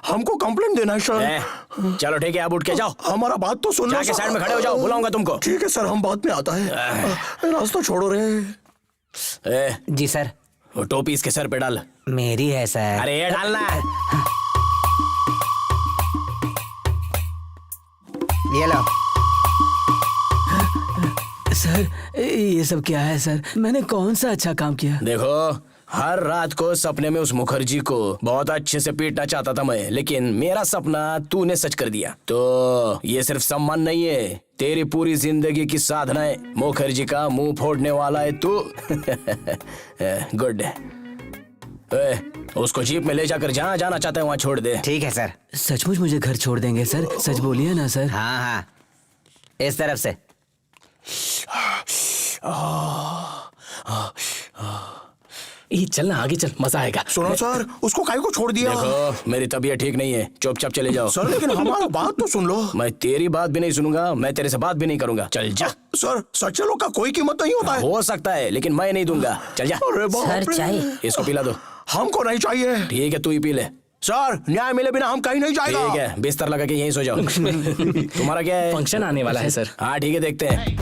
हमको कंप्लेंट देना है सर। चलो ठीक है, आप उठ के जाओ। हमारा बात तो सुनो। जाके साइड में खड़े हो जाओ, बुलाऊंगा तुमको। ठीक है सर, हम बाद में आता है। रास्ता छोड़ो रे। जी सर। वो टोपी इसके सर पे डाल। मेरी है सर। अरे ये डालना है। ये लो सर। ये सब क्या है सर? मैंने कौन सा अच्छा काम किया? देखो, हर रात को सपने में उस मुखर्जी को बहुत अच्छे से पीटना चाहता था मैं, लेकिन मेरा सपना तूने सच कर दिया। तो ये सिर्फ सम्मान नहीं है, तेरी पूरी जिंदगी की साधना है। मुखर्जी का मुंह फोड़ने वाला है तू। गुड। उसको जीप में ले जाकर जहाँ जाना चाहता है वहाँ छोड़ दे। ठीक है सर। सचमुच मुझे घर छोड़ देंगे सर? सच बोलिए ना सर। हाँ हाँ, इस तरफ से। ये चलना, आगे चल, मजा आएगा। सुनो सर, उसको काहे को छोड़ दिया? देखो, मेरी तबीयत ठीक नहीं है, चुपचाप चले जाओ। सर लेकिन हमारा बात तो सुन लो। मैं तेरी बात भी नहीं सुनूंगा, मैं तेरे से बात भी नहीं करूंगा। चल जा। सर, सच्चे लोग का कोई कीमत नहीं होता है। हो सकता है, लेकिन मैं नहीं दूंगा। चल जा। सर चाहिए। इसको पिला दो। हमको नहीं चाहिए। ठीक है, तू ही पी ले। सर न्याय मिले बिना हम कहीं नहीं जाएगा। ठीक है, बिस्तर लगा के यहीं सो जाओ। तुम्हारा क्या है? फंक्शन आने वाला है सर। हाँ ठीक है, देखते हैं।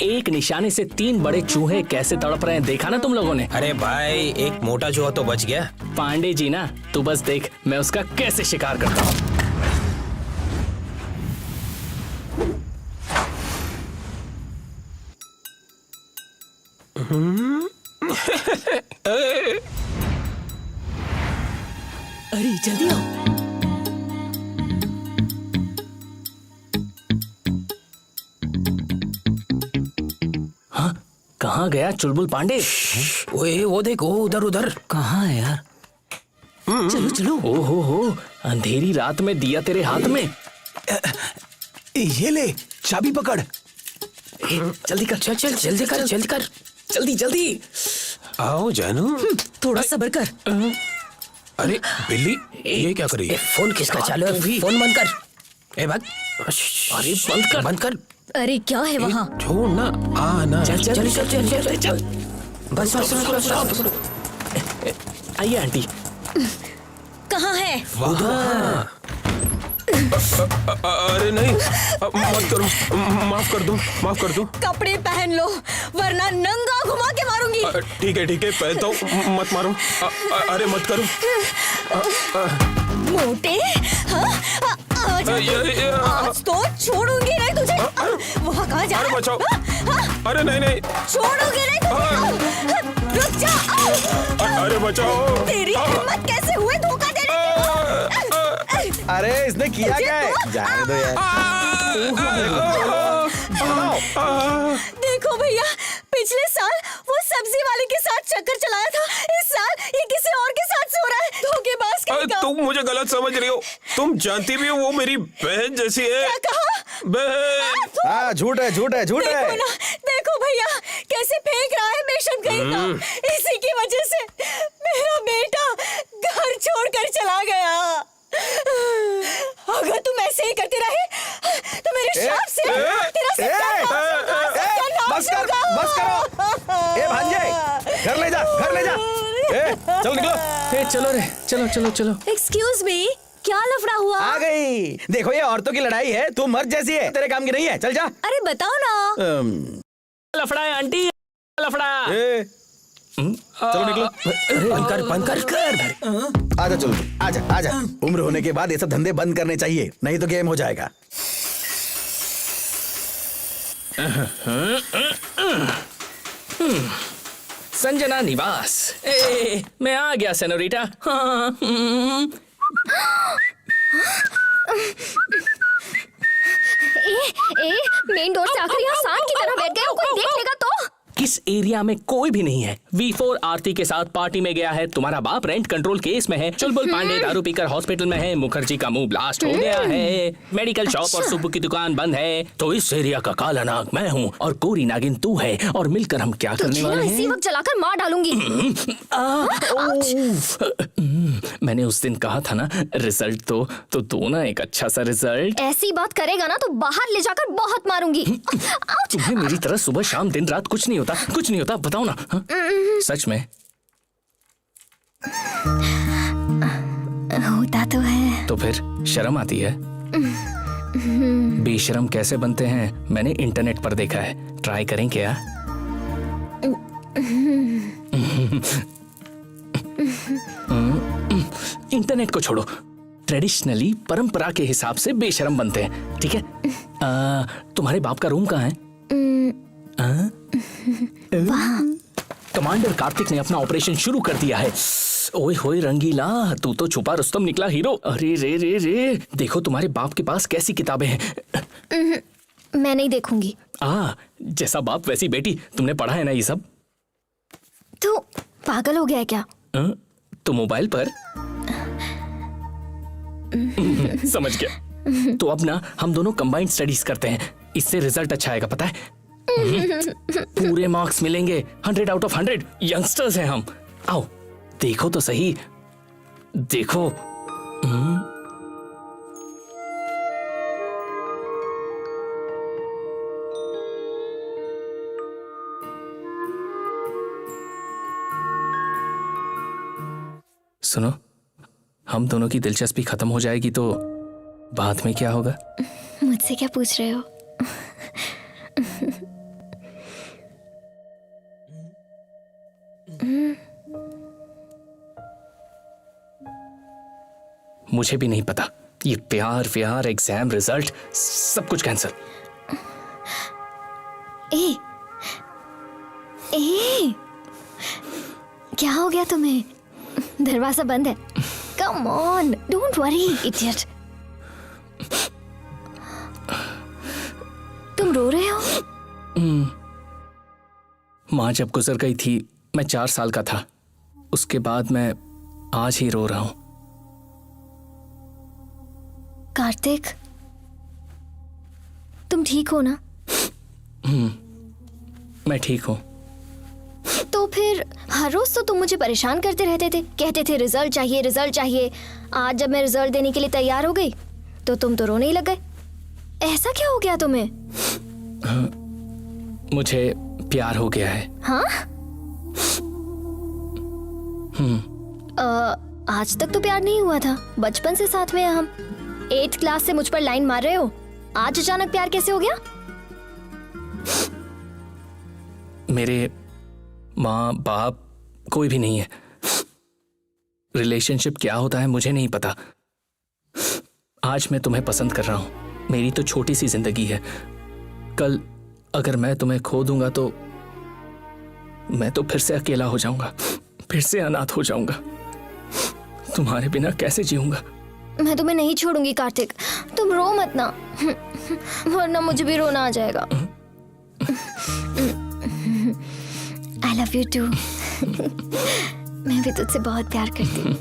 एक निशाने से 3 बड़े चूहे कैसे तड़प रहे हैं, देखा ना तुम लोगों ने? अरे भाई, एक मोटा चूहा तो बच गया। पांडे जी ना, तू बस देख मैं उसका कैसे शिकार करता हूँ। अरे जल्दी आओ। हाँ, कहाँ गया चुलबुल पांडे? ओए वो देखो, उधर उधर। कहाँ है यार? चलो चलो। हो, अंधेरी रात में दिया तेरे हाथ में। ये ले, चाबी पकड़। जल्दी कर, चल चल, जल्दी कर, जल्दी कर, जल्दी जल्दी। आओ जानू। थोड़ा सब्र कर। अरे बिल्ली, ये क्या कर रही है? फोन किसका चालू है? फोन बंद कर। ए बात, अरे बंद कर, बंद कर। अरे क्या है वहाँ? छोड़ ना, आ ना। चल चल चल चल चल चल चल। बस बस बस। आइए आंटी। कहाँ है? वहाँ। अरे नहीं, मत करो, माफ कर दो, माफ कर दो। कपड़े पहन लो वरना नंगा घुमा के मारूंगी। ठीक है, पहले तो मत मारो। अरे मत करो। मोटे हाँ? आज तो छोड़ूंगी नहीं तुझे। वहाँ कहाँ जा? अरे बचाओ। अरे नहीं, छोड़ूंगी नहीं तुझे। रुक जा। अरे बचाओ। तेरी हिम्मत कैसे हुए धोखा देने की? अरे इसने किया क्या है? जाने दो यार। देखो भैया, पिछले साल वो सब्जी वाले के साथ चक्कर चलाया था, इस साल ये किसी और के साथ सो रहा है। धोखेबाज कहीं का। तुम मुझे गलत समझ रही हो। तुम जानती भी हो वो मेरी बहन जैसी है। क्या कहा? बहन। हाँ, झूठ है। देखो ना, देखो भैया कैसे फेंक रहा है बेशर्म कहीं का। इसी की वजह से मेरा बेटा घर छोड़कर चला गया। अगर तुम ऐसे ही करते रहे तो मेरे श्राप से तेरा बस करो। ए भांजे, घर ले जा। चल निकलो। चलो। एक्सक्यूज मी, क्या लफड़ा हुआ? आ गई। देखो ये औरतों की लड़ाई है, तू मर्द जैसी है, तेरे काम की नहीं है। चल जा। अरे बताओ ना। लफड़ा है आंटी, लफड़ा। चलो निकलो। बंद कर। आजा चलो, आजा। उम्र होने के बाद ये सब धंधे बंद करने चाहिए, नहीं तो गेम हो जाएगा। संजना निवास। मैं आ गया सेनोरिटा। मेन डोर से आकर यहाँ सांड की तरह बैठ गए हो, कोई देख लेगा तो? किस एरिया में कोई भी नहीं है। V4 आरती के साथ पार्टी में गया है। तुम्हारा बाप रेंट कंट्रोल केस में है। चुलबुल पांडे दारू पीकर हॉस्पिटल में है। मुखर्जी का मुंह ब्लास्ट हो गया है। मेडिकल शॉप और सुब्बू की दुकान बंद है। तो इस एरिया का काला नाग मैं हूँ और कोरी नागिन तू है, और मिलकर हम क्या करने वाले हैं? इसी वक्त जलाकर मार डालूंगी। मैंने उस दिन कहा था ना, रिजल्ट तो दो ना एक अच्छा सा रिजल्ट। ऐसी बात करेगा ना तो बाहर ले जाकर बहुत मारूंगी। तुम्हें मेरी तरह सुबह शाम दिन रात कुछ नहीं होता, बताओ ना। हाँ? सच में होता तो है। तो फिर शर्म आती है? बेशरम कैसे बनते हैं मैंने इंटरनेट पर देखा है, ट्राई करें क्या? इंटरनेट को छोड़ो, ट्रेडिशनली परंपरा के हिसाब से बेशरम बनते हैं, ठीक है? तुम्हारे बाप का रूम कहाँ है? कमांडर कार्तिक ने अपना ऑपरेशन शुरू कर दिया है। ओए होए रंगीला, तू तो छुपा रुस्तम निकला हीरो। अरे रे, देखो तुम्हारे बाप के पास कैसी किताबें हैं। मैं नहीं देखूंगी। जैसा बाप वैसी बेटी, तुमने पढ़ा है ना ये सब? तू पागल हो गया है क्या? तो मोबाइल पर समझ गया। तो अब ना हम दोनों कंबाइंड स्टडीज करते हैं, इससे रिजल्ट अच्छा आएगा, पता है? पूरे मार्क्स मिलेंगे, 100 आउट ऑफ 100। यंगस्टर्स हैं हम। आओ देखो तो सही, देखो। सुनो, हम दोनों की दिलचस्पी खत्म हो जाएगी तो बाद में क्या होगा? मुझसे क्या पूछ रहे हो? मुझे भी नहीं पता। ये प्यार व्यार, एग्जाम रिजल्ट, सब कुछ कैंसिल। ए, क्या हो गया तुम्हें? दरवाजा बंद है। Come on, don't worry idiot. तुम रो रहे हो? माँ जब गुजर गई थी मैं 4 साल का था। उसके बाद मैं आज ही रो रहा हूं। कार्तिक, तुम ठीक हो ना? मैं ठीक हूं। तो फिर हर रोज तो तुम मुझे परेशान करते रहते थे, कहते थे रिजल्ट चाहिए, रिजल्ट चाहिए। आज जब मैं रिजल्ट देने के लिए तैयार हो गई तो तुम तो रोने ही लग गए। ऐसा क्या हो गया तुम्हें? मुझे प्यार हो गया है। हाँ? आज तक तो प्यार नहीं हुआ था। बचपन से साथ में हैं हम। 8th क्लास से मुझ पर लाइन मार रहे हो। आज अचानक प्यार कैसे हो गया? मेरे माँ बाप कोई भी नहीं है। रिलेशनशिप क्या होता है मुझे नहीं पता। आज मैं तुम्हें पसंद कर रहा हूं। मेरी तो छोटी सी जिंदगी है। कल अगर मैं तुम्हें खो दूंगा तो मैं तो फिर से अकेला हो जाऊंगा, फिर से अनाथ हो जाऊंगा। तुम्हारे बिना कैसे जीऊंगा? मैं तुम्हें नहीं छोड़ूंगी कार्तिक। तुम रो मत ना, वरना मुझे भी रोना आ जाएगा। I love you too। मैं भी तुझसे बहुत प्यार करती हूँ।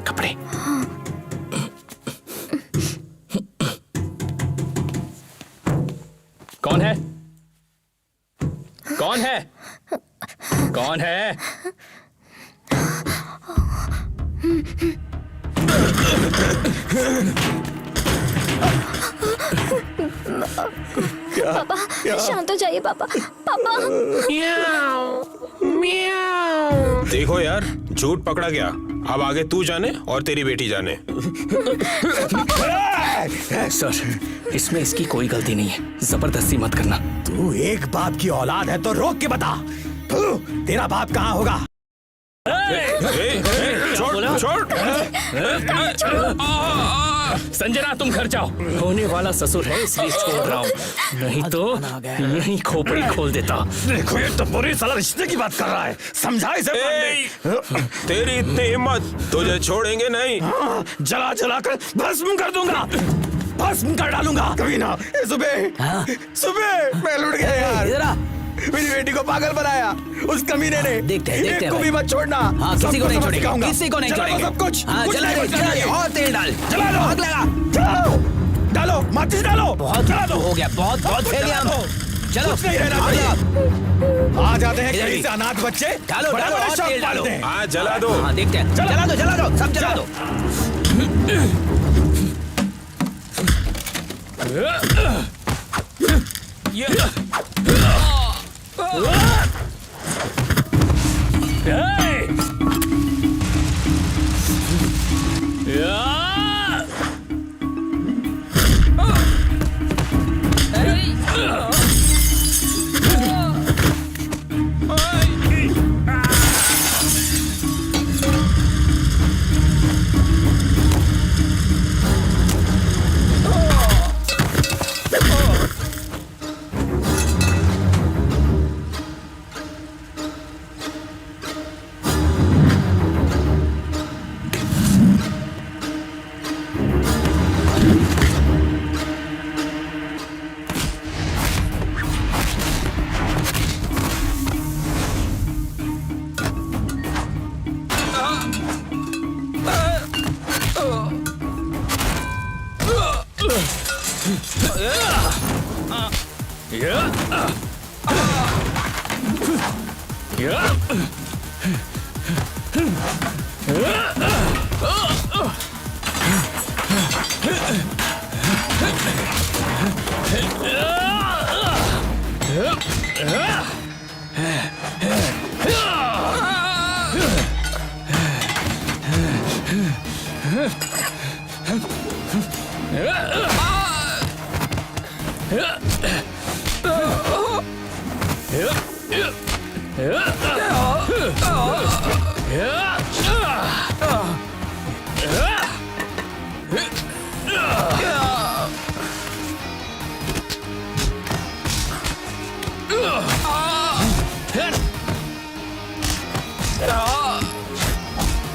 कपड़े। कौन है? कौन है? कौन है? पापा शांत हो जाइए। पापा पापा। देखो यार, झूठ पकड़ा गया। अब आगे तू जाने और तेरी बेटी जाने। सर, इसमें इसकी कोई गलती नहीं है। जबरदस्ती मत करना। तू एक बाप की औलाद है तो रोक के बता, तेरा बाप कहाँ होगा? छोड़। संजना, तुम घर जाओ। होने वाला ससुर है इसलिए छोड़ रहा हूँ, नहीं तो यहीं खोपड़ी खोल देता। देखो ये तो बुरी साला रिश्ते की बात कर रहा है। समझा इसे? तेरी इतनी हिम्मत, तुझे छोड़ेंगे नहीं। जला जला कर भस्म कर दूंगा, भस्म कर डालूंगा। कभी ना। सुबह मैं लुट गया यार। मेरी बेटी को पागल बनाया उस कमीने ने। देखते एक को भी मत छोड़ना। हाँ, किसी को नहीं छोड़ेंगे, किसी को नहीं छोड़ेंगे। सब कुछ। हाँ, कुछ जला नहीं दो, बचना जला दो, चाहिए। और तेल डाल। जला दो, आग लगा। चलाओ, डालो, माचिस डालो। बहुत हो गया, बहुत फेल गया हम। चलो, कुछ नहीं रहना चाहिए। आ जाते हैं कहीं से अनाथ बच्चे। डालो, डालो, और तेल डालो। हाँ, जला दो। हाँ, देखते हैं। जला दो, सब जला दो।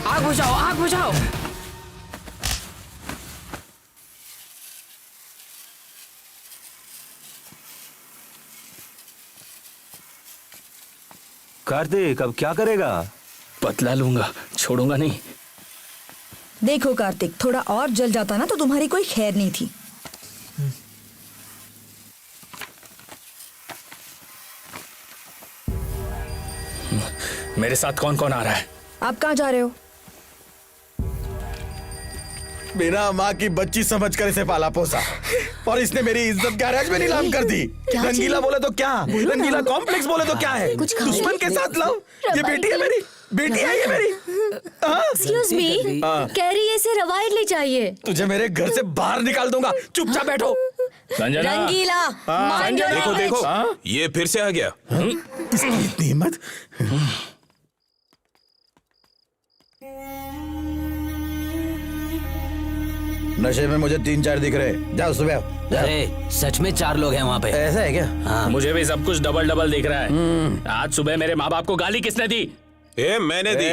आग बुझाओ, आग बुझाओ। कार्तिक अब क्या करेगा? बदला लूंगा, छोड़ूंगा नहीं। देखो कार्तिक, थोड़ा और जल जाता ना तो तुम्हारी कोई खैर नहीं थी। मेरे साथ कौन कौन आ रहा है? आप कहाँ जा रहे हो? बिना माँ की बच्ची समझकर इसे पाला पोसा और इसने मेरी इज्जत गैरेज में नीलाम कर दी। रंगीला बोले तो क्या, रंगीला कॉम्प्लेक्स बोले तो क्या है, दुश्मन के साथ लव। ये बेटी है मेरी, बेटी है ये मेरी। एक्सक्यूज मी, कैरी ऐसे रवायतली चाहिए। तुझे मेरे घर से बाहर निकाल दूंगा, चुपचाप बैठो। संजना, रंगीला, mind your देखो language। देखो, ये फिर से आ गया। इसकी इतनी हिम्मत। नशे में मुझे 3-4 दिख रहे। जाओ सुबह जाओ। अरे सच में 4 लोग हैं वहाँ पे। ऐसा है क्या? हाँ। मुझे भी सब कुछ डबल डबल दिख रहा है। आज सुबह मेरे माँ बाप को गाली किसने दी? मैंने दी।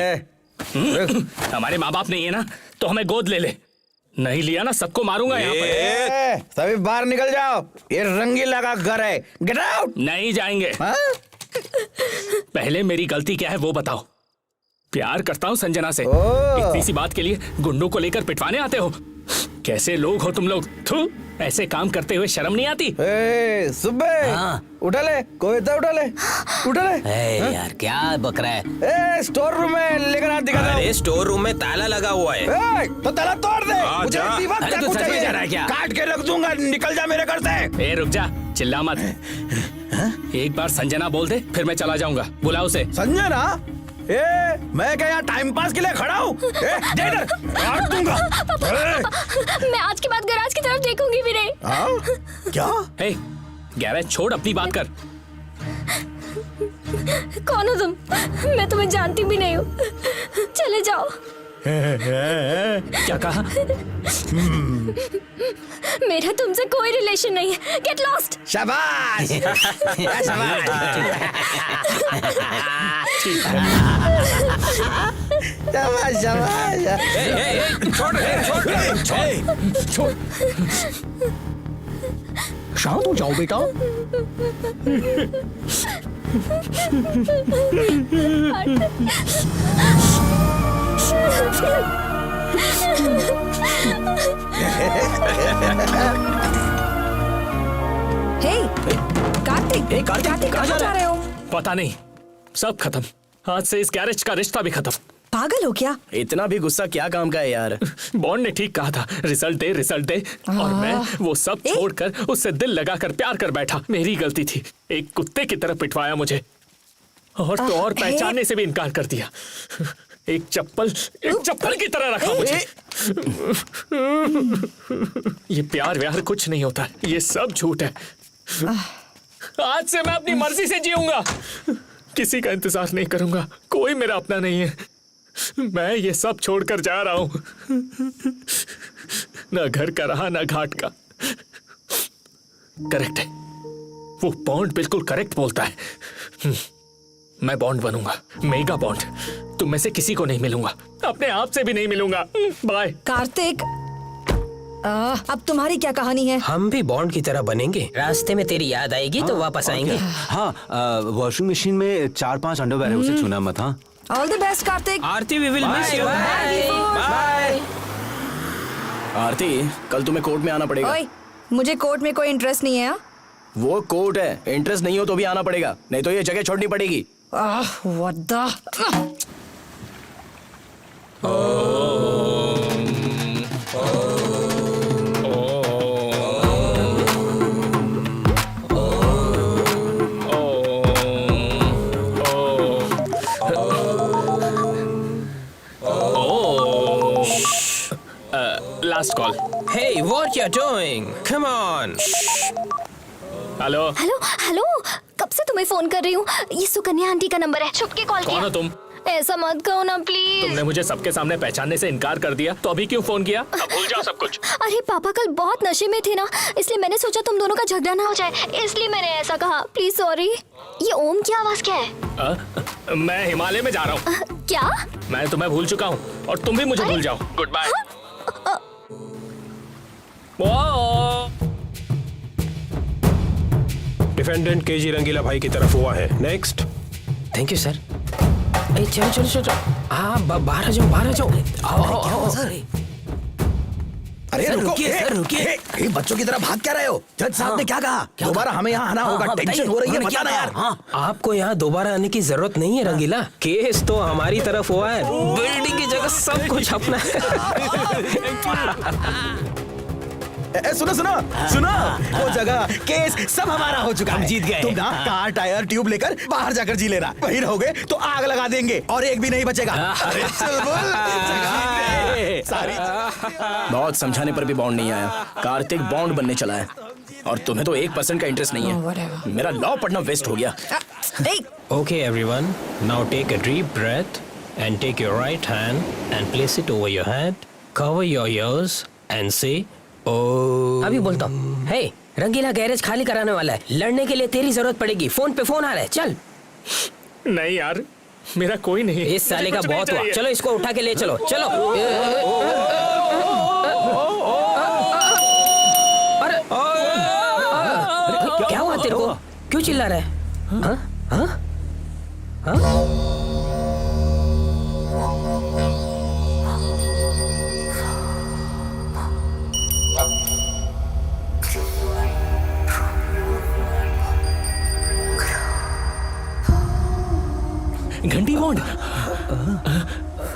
हमारे माँ बाप नहीं है ना, तो हमें गोद ले ले। नहीं लिया ना, सबको मारूंगा यहाँ पर। सभी बाहर निकल जाओ, ये रंगीला का घर है। Get out. नहीं जाएंगे। पहले मेरी गलती क्या है वो बताओ। प्यार करता हूँ संजना से, इतनी सी बात के लिए गुंडों को लेकर पिटवाने आते हो। कैसे लोग हो तुम लोग? थू, ऐसे काम करते हुए शर्म नहीं आती? सुबह उठा ले, कोई तो उठा ले, उठा ले। यार क्या बक रहा है? स्टोर रूम में लेकर आ, दिखा दो। अरे स्टोर रूम में ताला लगा हुआ है। तो ताला तोड़ दे। मुझे जा। इसी वक्त अरे तू चाकू सच में चाहिए। जा रहा है क्या? काट के रख दूंगा, निकल जा मेरे घर से। रुक जा, चिल्ला मत। एक बार संजना बोल दे, फिर मैं चला जाऊंगा। बुला उसे। संजना, मैं क्या यहाँ टाइम पास के लिए खड़ा हूँ? काट दूंगा। मैं आज के बाद गैराज की तरफ देखूंगी भी नहीं। क्या? गैरेज छोड़, अपनी बात कर। कौन हो तुम? मैं तुम्हें जानती भी नहीं हूँ। चले जाओ। क्या कहा? मेरा तुमसे कोई रिलेशन नहीं है। Get lost. शाबाश। शाबाश। शाबाश शाबाश। छोड़। शांत हो जाओ बेटा। कार्तिक कहाँ जा रहे हो? पता नहीं, सब खत्म। आज से इस गैरेज का रिश्ता भी खत्म। पागल हो क्या? इतना भी गुस्सा क्या काम का है यार? बॉन्ड ने ठीक कहा था, रिजल्ट दे। और मैं वो सब छोड़कर उससे दिल लगाकर प्यार कर बैठा। मेरी गलती थी। एक कुत्ते की तरह पिटवाया मुझे, और तो और पहचानने से भी इनकार कर दिया। एक चप्पल की तरह रखा मुझे। ये प्यार व्यार कुछ नहीं होता, ये सब झूठ है। आज से मैं अपनी मर्जी से जीऊंगा, किसी का इंतजार नहीं करूंगा। कोई मेरा अपना नहीं है। मैं ये सब छोड़कर जा रहा हूं। ना घर का रहा, ना घाट का। करेक्ट है, वो बॉन्ड बिल्कुल करेक्ट बोलता है। मैं बॉन्ड बनूंगा, मेगा बॉन्ड। तुम में से किसी को नहीं मिलूंगा, अपने आप से भी नहीं मिलूंगा। बाय। कार्तिक, अब तुम्हारी क्या कहानी है? हम भी बॉन्ड की तरह बनेंगे। रास्ते में तेरी याद आएगी तो वापस आएंगे। हाँ, वॉशिंग मशीन में 4-5 अंडरवेयर है, उसे छूना मत। हाँ, all the best Kartik. Aarti, we will miss you. Bye. Aarti, कल तुम्हें कोर्ट में आना पड़ेगा। ओए, मुझे कोर्ट में कोई इंटरेस्ट नहीं है। वो कोर्ट है, इंटरेस्ट नहीं हो तो भी आना पड़ेगा, नहीं तो ये जगह छोड़नी पड़ेगी। What the last call. Hey, what you're doing? Come on. Hello hello hello, कब से तुम्हें फोन कर रही हूँ। ये सुकन्या आंटी का नंबर है, छुप के कॉल कौन हो तुम? ऐसा मत कहो ना प्लीज। तुमने मुझे सबके सामने पहचानने से इनकार कर दिया, तो अभी क्यों फोन किया? अब भूल जाओ सब कुछ। अरे पापा कल बहुत नशे में थे ना, इसलिए मैंने सोचा तुम दोनों का झगड़ा ना हो जाए, इसलिए मैंने ऐसा कहा। Please sorry. ये ओम की आवाज क्या है? मैं हिमालय में जा रहा हूँ। क्या? मैं तुम्हें भूल चुका हूँ और तुम भी मुझे भूल जाओ। Good bye. Defendant KG Rangeela भाई की तरफ हुआ है। नेक्स्ट। Thank you sir. चलो चलो चलो हाँ बाहर आ जाओ, बाहर आ जाओ। आओ अरे सर, रुको, रुकिए, सर, रुकिए। बच्चों की तरह भाग क्या रहे हो? जज साहब ने क्या कहा? दोबारा हमें यहाँ आना होगा। टेंशन हो रही है, बताना यार। आपको यहाँ दोबारा आने की जरूरत नहीं है रंगीला। केस तो हमारी तरफ हुआ है। बिल्डिंग की जगह सब कुछ अपना सुनो सुनो सुनो, वो जगह केस सब हमारा हो चुका है। हम जीत गए। तुम ना कार टायर ट्यूब लेकर बाहर जाकर जी लेना। वहीं रहोगे तो आग लगा देंगे और एक भी नहीं बचेगा। अरे चुलबुल, सारी बहुत समझाने पर भी बॉन्ड नहीं आया। कार्तिक बॉन्ड बनने चला है और तुम्हें तो 1% का इंटरेस्ट नहीं है। मेरा लॉ पढ़ना वेस्ट हो गया। Okay, everyone. Now take a deep breath and take your right hand and place it over your head. Cover your ears and say, "Oh." अभी बोलता हूँ। हे रंगीला गैरेज खाली कराने वाला है, लड़ने के लिए तेरी जरूरत पड़ेगी। फोन पे फोन आ रहा है, चल। नहीं यार, मेरा कोई नहीं। इस साले का बहुत हुआ। चलो इसको उठा के ले चलो, चलो। अरे क्या हुआ तेरे को? क्यों चिल्ला रहा है? हाँ हाँ हाँ? घंटी बॉन्ड।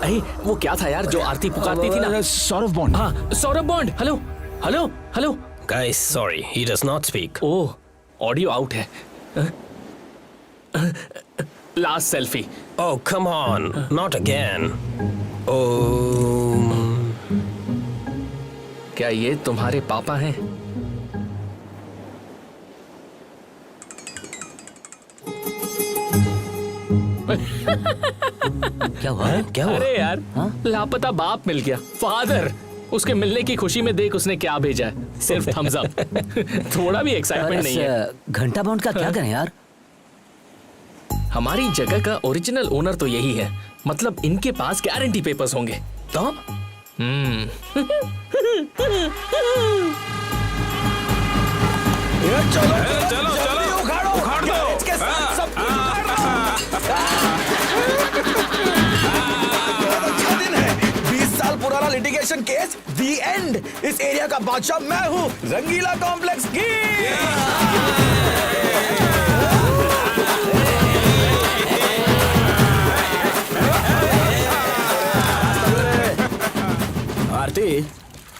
अरे वो क्या था यार जो आरती पुकारती थी ना? सौरभ बॉन्ड। हाँ Saurabh Bond. Hello hello hello. Guys, sorry, he does not speak. Oh, audio out है। Last selfie. Oh, come on, not again. Oh. क्या ये तुम्हारे पापा हैं? क्या हुआ? क्या हुआ? अरे यार, लापता बाप मिल गया। फादर। उसके मिलने की खुशी में देख उसने क्या भेजा है। सिर्फ थम्स अप। थोड़ा भी एक्साइटमेंट नहीं है। घंटा बॉन्ड का क्या करें यार? हमारी जगह का ओरिजिनल ओनर तो यही है, मतलब इनके पास गारंटी पेपर्स होंगे। तो चलो चलो उखाड़ दो। इसके साथ सब कुछ अच्छा दिन है। 20 साल पुराना लिटिगेशन केस, दी एंड। इस एरिया का बादशाह मैं हूँ, रंगीला कॉम्प्लेक्स की। आरती,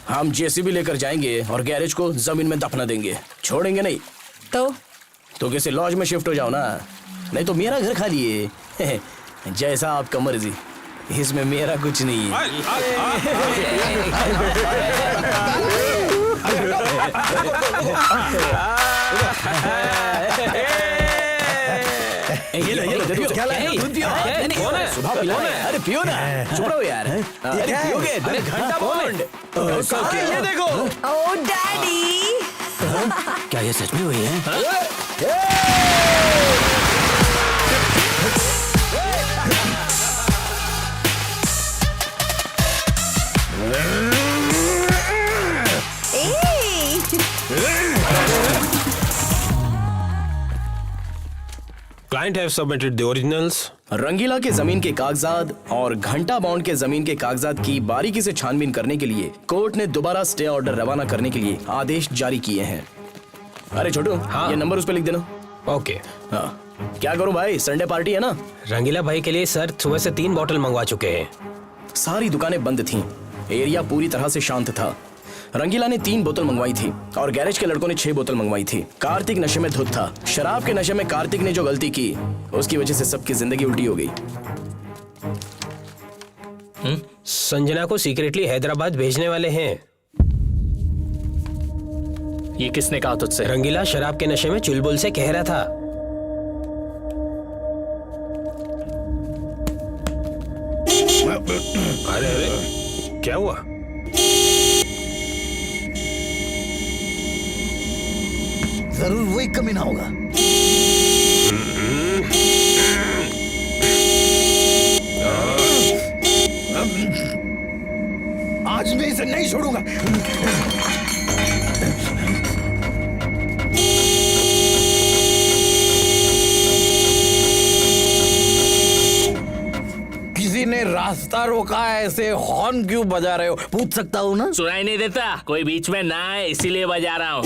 हम जेसीबी लेकर जाएंगे और गैरेज को जमीन में दफना देंगे, छोड़ेंगे नहीं। तो किसी लॉज में शिफ्ट हो जाओ ना, नहीं तो मेरा घर खाली है। जैसा आपका मर्जी, इसमें मेरा कुछ नहीं है। ये लो, क्या लाए? दूध पियो। सुबह पिलाना है। अरे पियो ना, चुप रहो यार। अरे पियोगे? अरे घंटा बॉन्ड। ये देखो। ओह डैडी। क्या ये सच में हुई है? Client have submitted the originals. रंगीला के जमीन के कागजात और घंटा बॉन्ड के जमीन के कागजात की बारीकी से छानबीन करने के लिए कोर्ट ने दोबारा स्टे ऑर्डर रवाना करने के लिए आदेश जारी किए हैं। अरे छोटू, ये नंबर उस पे लिख देना। ओके। हाँ, क्या करूं भाई, संडे पार्टी है ना। रंगीला भाई के लिए सर सुबह से 3 बॉटल मंगवा चुके हैं। सारी दुकानें बंद थीं, एरिया पूरी तरह से शांत था। रंगीला ने 3 बोतल मंगवाई थी और गैरेज के लड़कों ने 6 बोतल मंगवाई थी। कार्तिक नशे में धुत था। शराब के नशे में कार्तिक ने जो गलती की, उसकी वजह से सबकी जिंदगी उल्टी हो गई। संजना को सीक्रेटली हैदराबाद भेजने वाले हैं। ये किसने कहा तुझसे? रंगीला शराब के नशे में चुलबुल से कह रहा था। अरे अरे क्या हुआ? जरूर वही कमीना होगा। आज मैं इसे नहीं छोड़ूंगा। किसी ने रास्ता रोका है, ऐसे हॉर्न क्यों बजा रहे हो? पूछ सकता हूँ ना? सुनाई नहीं देता? कोई बीच में ना है इसीलिए बजा रहा हूँ।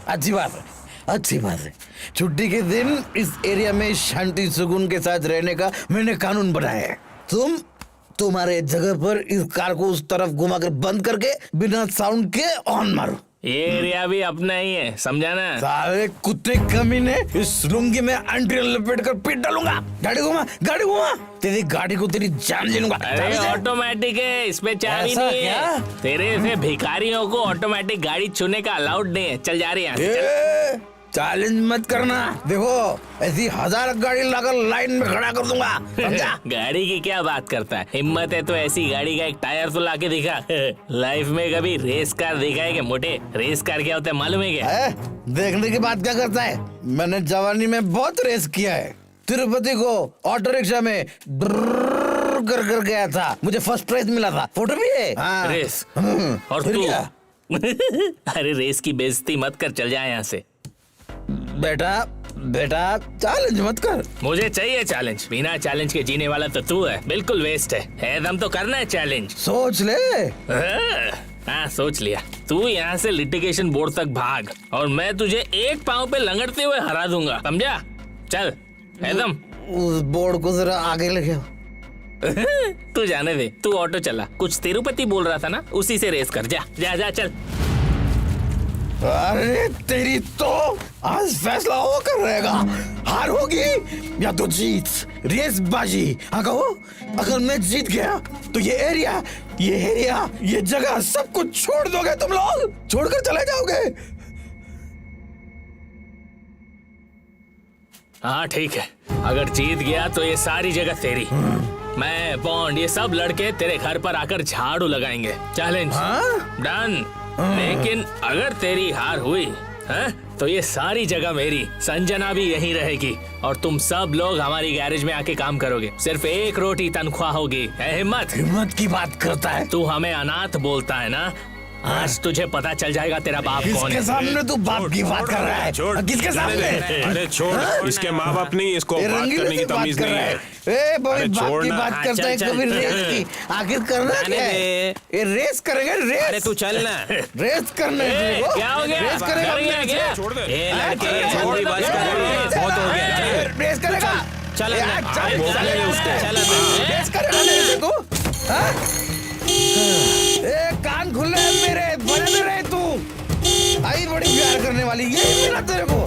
अच्छी बात है, अच्छी बात है। छुट्टी के दिन इस एरिया में शांति सुकून के साथ रहने का मैंने कानून बनाया है। तुम्हारे जगह पर इस कार को उस तरफ घुमाकर बंद करके बिना साउंड के ऑन मारो। ये एरिया भी अपना ही है, समझा ना? सारे कुत्ते कमीने, इस लुंगी में अंटी लपेट कर पीट डालूंगा। गाड़ी घुमा, गाड़ी घुमा। तेरी गाड़ी को तेरी जान ले लूंगा। अरे ऑटोमेटिक है, इसमें चाबी नहीं है। तेरे से भिखारियों को ऑटोमेटिक गाड़ी छूने का अलाउड नहीं है। चल जा रही है। चैलेंज मत करना। देखो ऐसी 1000 गाड़ी लाकर लाइन में खड़ा कर दूंगा, समझा? गाड़ी की क्या बात करता है? हिम्मत है तो ऐसी गाड़ी का एक टायर तो लाके दिखा। लाइफ में कभी रेस कार देखा है क्या मोटे? रेस कार क्या होता है मालूम है क्या? देखने की बात क्या करता है? मैंने जवानी में बहुत रेस किया है। तिरुपति को ऑटो रिक्शा में कर कर गया था, मुझे फर्स्ट प्राइज मिला था। फोटो भी है। रेस और तू? अरे रेस की बेइज्जती मत कर, चल जाए यहाँ से। बेटा चैलेंज मत कर। मुझे चाहिए चैलेंज। बिना चैलेंज के जीने वाला तो तू है, बिल्कुल वेस्ट है। दम तो करना है चैलेंज। सोच ले। हाँ सोच लिया। तू यहाँ से लिटिगेशन बोर्ड तक भाग और मैं तुझे एक पाँव पे लंगड़ते हुए हरा दूंगा, समझा? चल एकदम। उस बोर्ड को जरा आगे लेके आओ। तू जाने दे, तू ऑटो चला। कुछ तिरुपति बोल रहा था ना, उसी से रेस कर। जा जा जा चल। अरे तेरी तो आज फैसला होकर रहेगा, हार होगी या तो जीत। रेस बाजी। हाँ कहो, अगर मैं जीत गया तो ये एरिया ये जगह सब कुछ छोड़ दोगे तुम लोग? छोड़कर चले जाओगे? हाँ ठीक है, अगर जीत गया तो ये सारी जगह तेरी। मैं बॉन्ड ये सब लड़के तेरे घर पर आकर झाड़ू लगाएंगे। Challenge done. लेकिन अगर तेरी हार हुई तो ये सारी जगह मेरी। संजना भी यहीं रहेगी और तुम सब लोग हमारी गैरेज में आके काम करोगे। सिर्फ 1 रोटी तनख्वाह होगी। हिम्मत की बात करता है तू? हमें अनाथ बोलता है ना? आज तुझे पता चल जाएगा तेरा बाप कौन है। किसके सामने तू बाप की बात कर रहा है? किसके सामने? अरे छोड़, इसके माँ बाप नहीं, इसको बात करने की तमीज नहीं है। बाप की बात करता है कभी रेस की। आखिर करना क्या है? ये रेस करेंगे, रेस। अरे तू चल ना। रेस करने क्या हो गया? रेस करेगा क्या? छोड़ दे। ये लड़के जल्दी बस कर, बहुत हो गया। रेस करेगा। चल रेस करेगा। कान खुले हैं मेरे, बने रहे तू। आई बड़ी प्यार करने वाली, यही मिला तेरे को।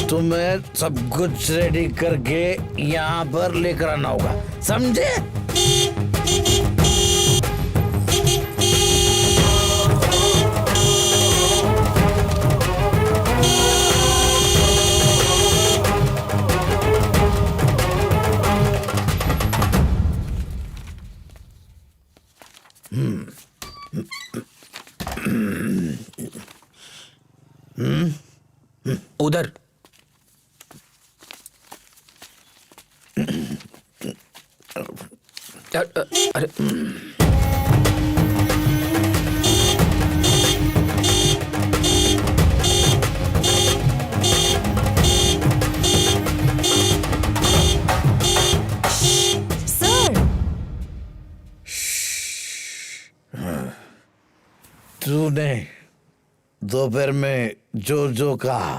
तुम्हें सब कुछ रेडी करके यहाँ पर लेकर आना होगा, समझे? उधर। अरे तूने दोपहर में जो कहा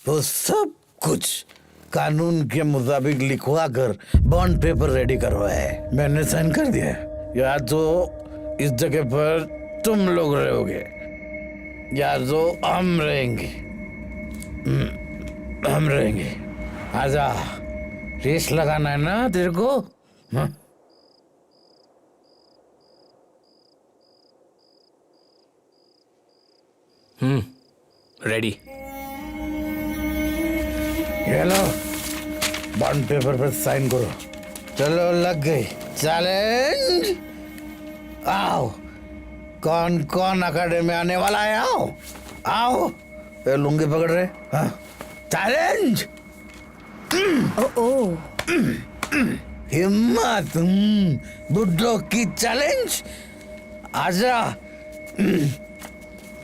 वो सब कुछ कानून के मुताबिक लिखवा कर बॉन्ड पेपर रेडी करवाया है। मैंने साइन कर दिया है। या तो इस जगह पर तुम लोग रहोगे या तो हम रहेंगे। हम रहेंगे। आजा, रेस लगाना है ना तेरे को? हाँ? रेडी। ये लो, बॉन्ड पेपर पर साइन करो। चलो, लग गई। चैलेंज, आओ। कौन कौन अकेडमी आने वाला है? आओ आओ। ये लुंगी पकड़ रहे? हाँ, चैलेंज। हिम्मत, बुड्ढों की चैलेंज। आजा,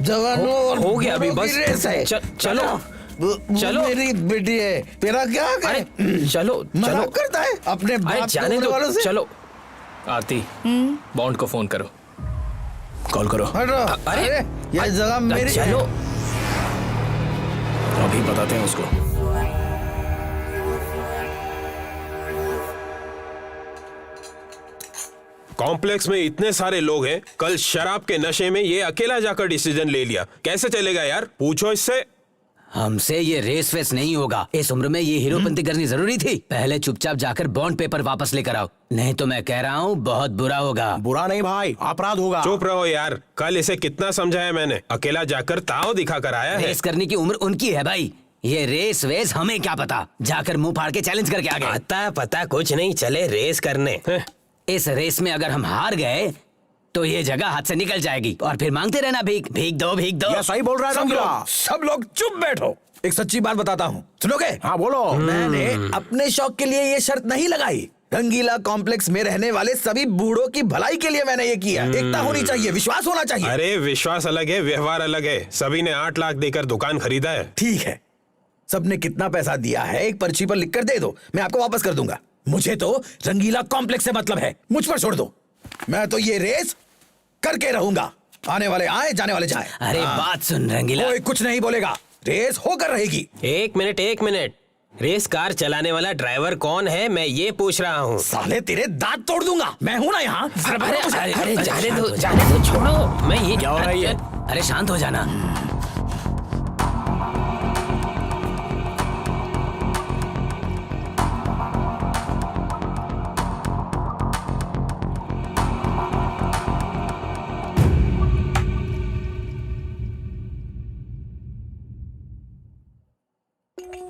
जवानों और हो गया अभी, बुड्ढों की बस। रेस है। चलो चलो। मेरी बेटी है, तेरा क्या है? अरे चलो मजाक चलो। करता है अपने अरे बाप जाने के दो, वालों से? चलो। आरती, बॉन्ड को फोन करो। कॉल करो। हटो। अरे ये जगह मेरी है। चलो। अभी बताते हैं उसको। कॉम्प्लेक्स में इतने सारे लोग हैं, कल शराब के नशे में ये अकेला जाकर डिसीजन ले लिया। कैसे चलेगा यार? पूछो इससे। हमसे ये रेस वेस नहीं होगा। इस उम्र में ये हीरोपंती करनी जरूरी थी? पहले चुपचाप जाकर बॉन्ड पेपर वापस लेकर आओ, नहीं तो मैं कह रहा हूँ बहुत बुरा होगा। बुरा नहीं भाई, अपराध होगा। चुप रहो यार, कल इसे कितना समझाया मैंने। अकेला जाकर ताव दिखा कर आया है। रेस करने की उम्र उनकी है भाई, ये रेस वेस हमें क्या पता। जाकर मुंह फाड़ के चैलेंज करके आ गए। पता पता कुछ नहीं, चले रेस करने। इस रेस में अगर हम हार गए तो ये जगह हाथ से निकल जाएगी और फिर मांगते रहना भीख, भीख दो भीख दो। ये सही बोल रहा है रंगीला। सब लोग चुप बैठो। एक सच्ची बात बताता हूँ, सुनोगे? हाँ बोलो। मैंने अपने शौक के लिए ये शर्त नहीं लगाई। रंगीला कॉम्प्लेक्स में रहने वाले सभी बूढ़ों की भलाई के लिए मैंने ये किया। एकता होनी चाहिए, विश्वास होना चाहिए। अरे विश्वास अलग है, व्यवहार अलग है। सभी ने 8 लाख देकर दुकान खरीदा है। ठीक है, सबने कितना पैसा दिया है एक पर्ची पर लिखकर दे दो, मैं आपको वापस कर दूंगा। मुझे तो रंगीला कॉम्प्लेक्स से मतलब है, मुझ पर छोड़ दो। मैं तो ये रेस करके रहूंगा, आने वाले आए जाने वाले जाए। अरे बात सुन रंगीला, कोई कुछ नहीं बोलेगा, रेस होकर रहेगी। एक मिनट। रेस कार चलाने वाला ड्राइवर कौन है, मैं ये पूछ रहा हूँ। साले तेरे दांत तोड़ दूंगा, मैं हूं ना यहाँ। अरे जाने दो, छोड़ो। मैं ये क्या हो रहा है ये? अरे शांत हो जाना।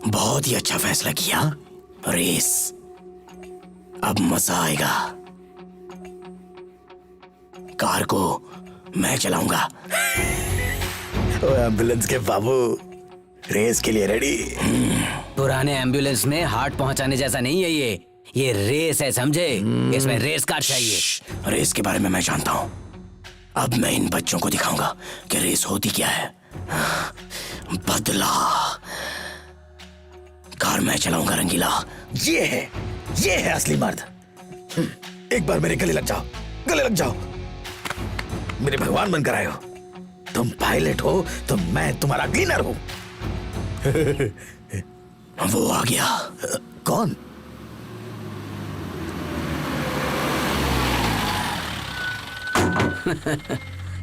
बहुत ही अच्छा फैसला किया। रेस, अब मजा आएगा। कार को मैं चलाऊंगा। ओ एम्बुलेंस के बाबू, रेस के लिए रेडी? पुराने एम्बुलेंस में हार्ट पहुंचाने जैसा नहीं है ये रेस है, समझे? इसमें रेस कार चाहिए। रेस के बारे में मैं जानता हूं। अब मैं इन बच्चों को दिखाऊंगा कि रेस होती क्या है। बदला। कार मैं चलाऊंगा रंगीला। ये है असली मर्द। एक बार मेरे गले लग जाओ। मेरे भगवान बनकर आए हो। तुम पायलट हो तो मैं तुम्हारा क्लीनर हूं। वो आ गया। कौन?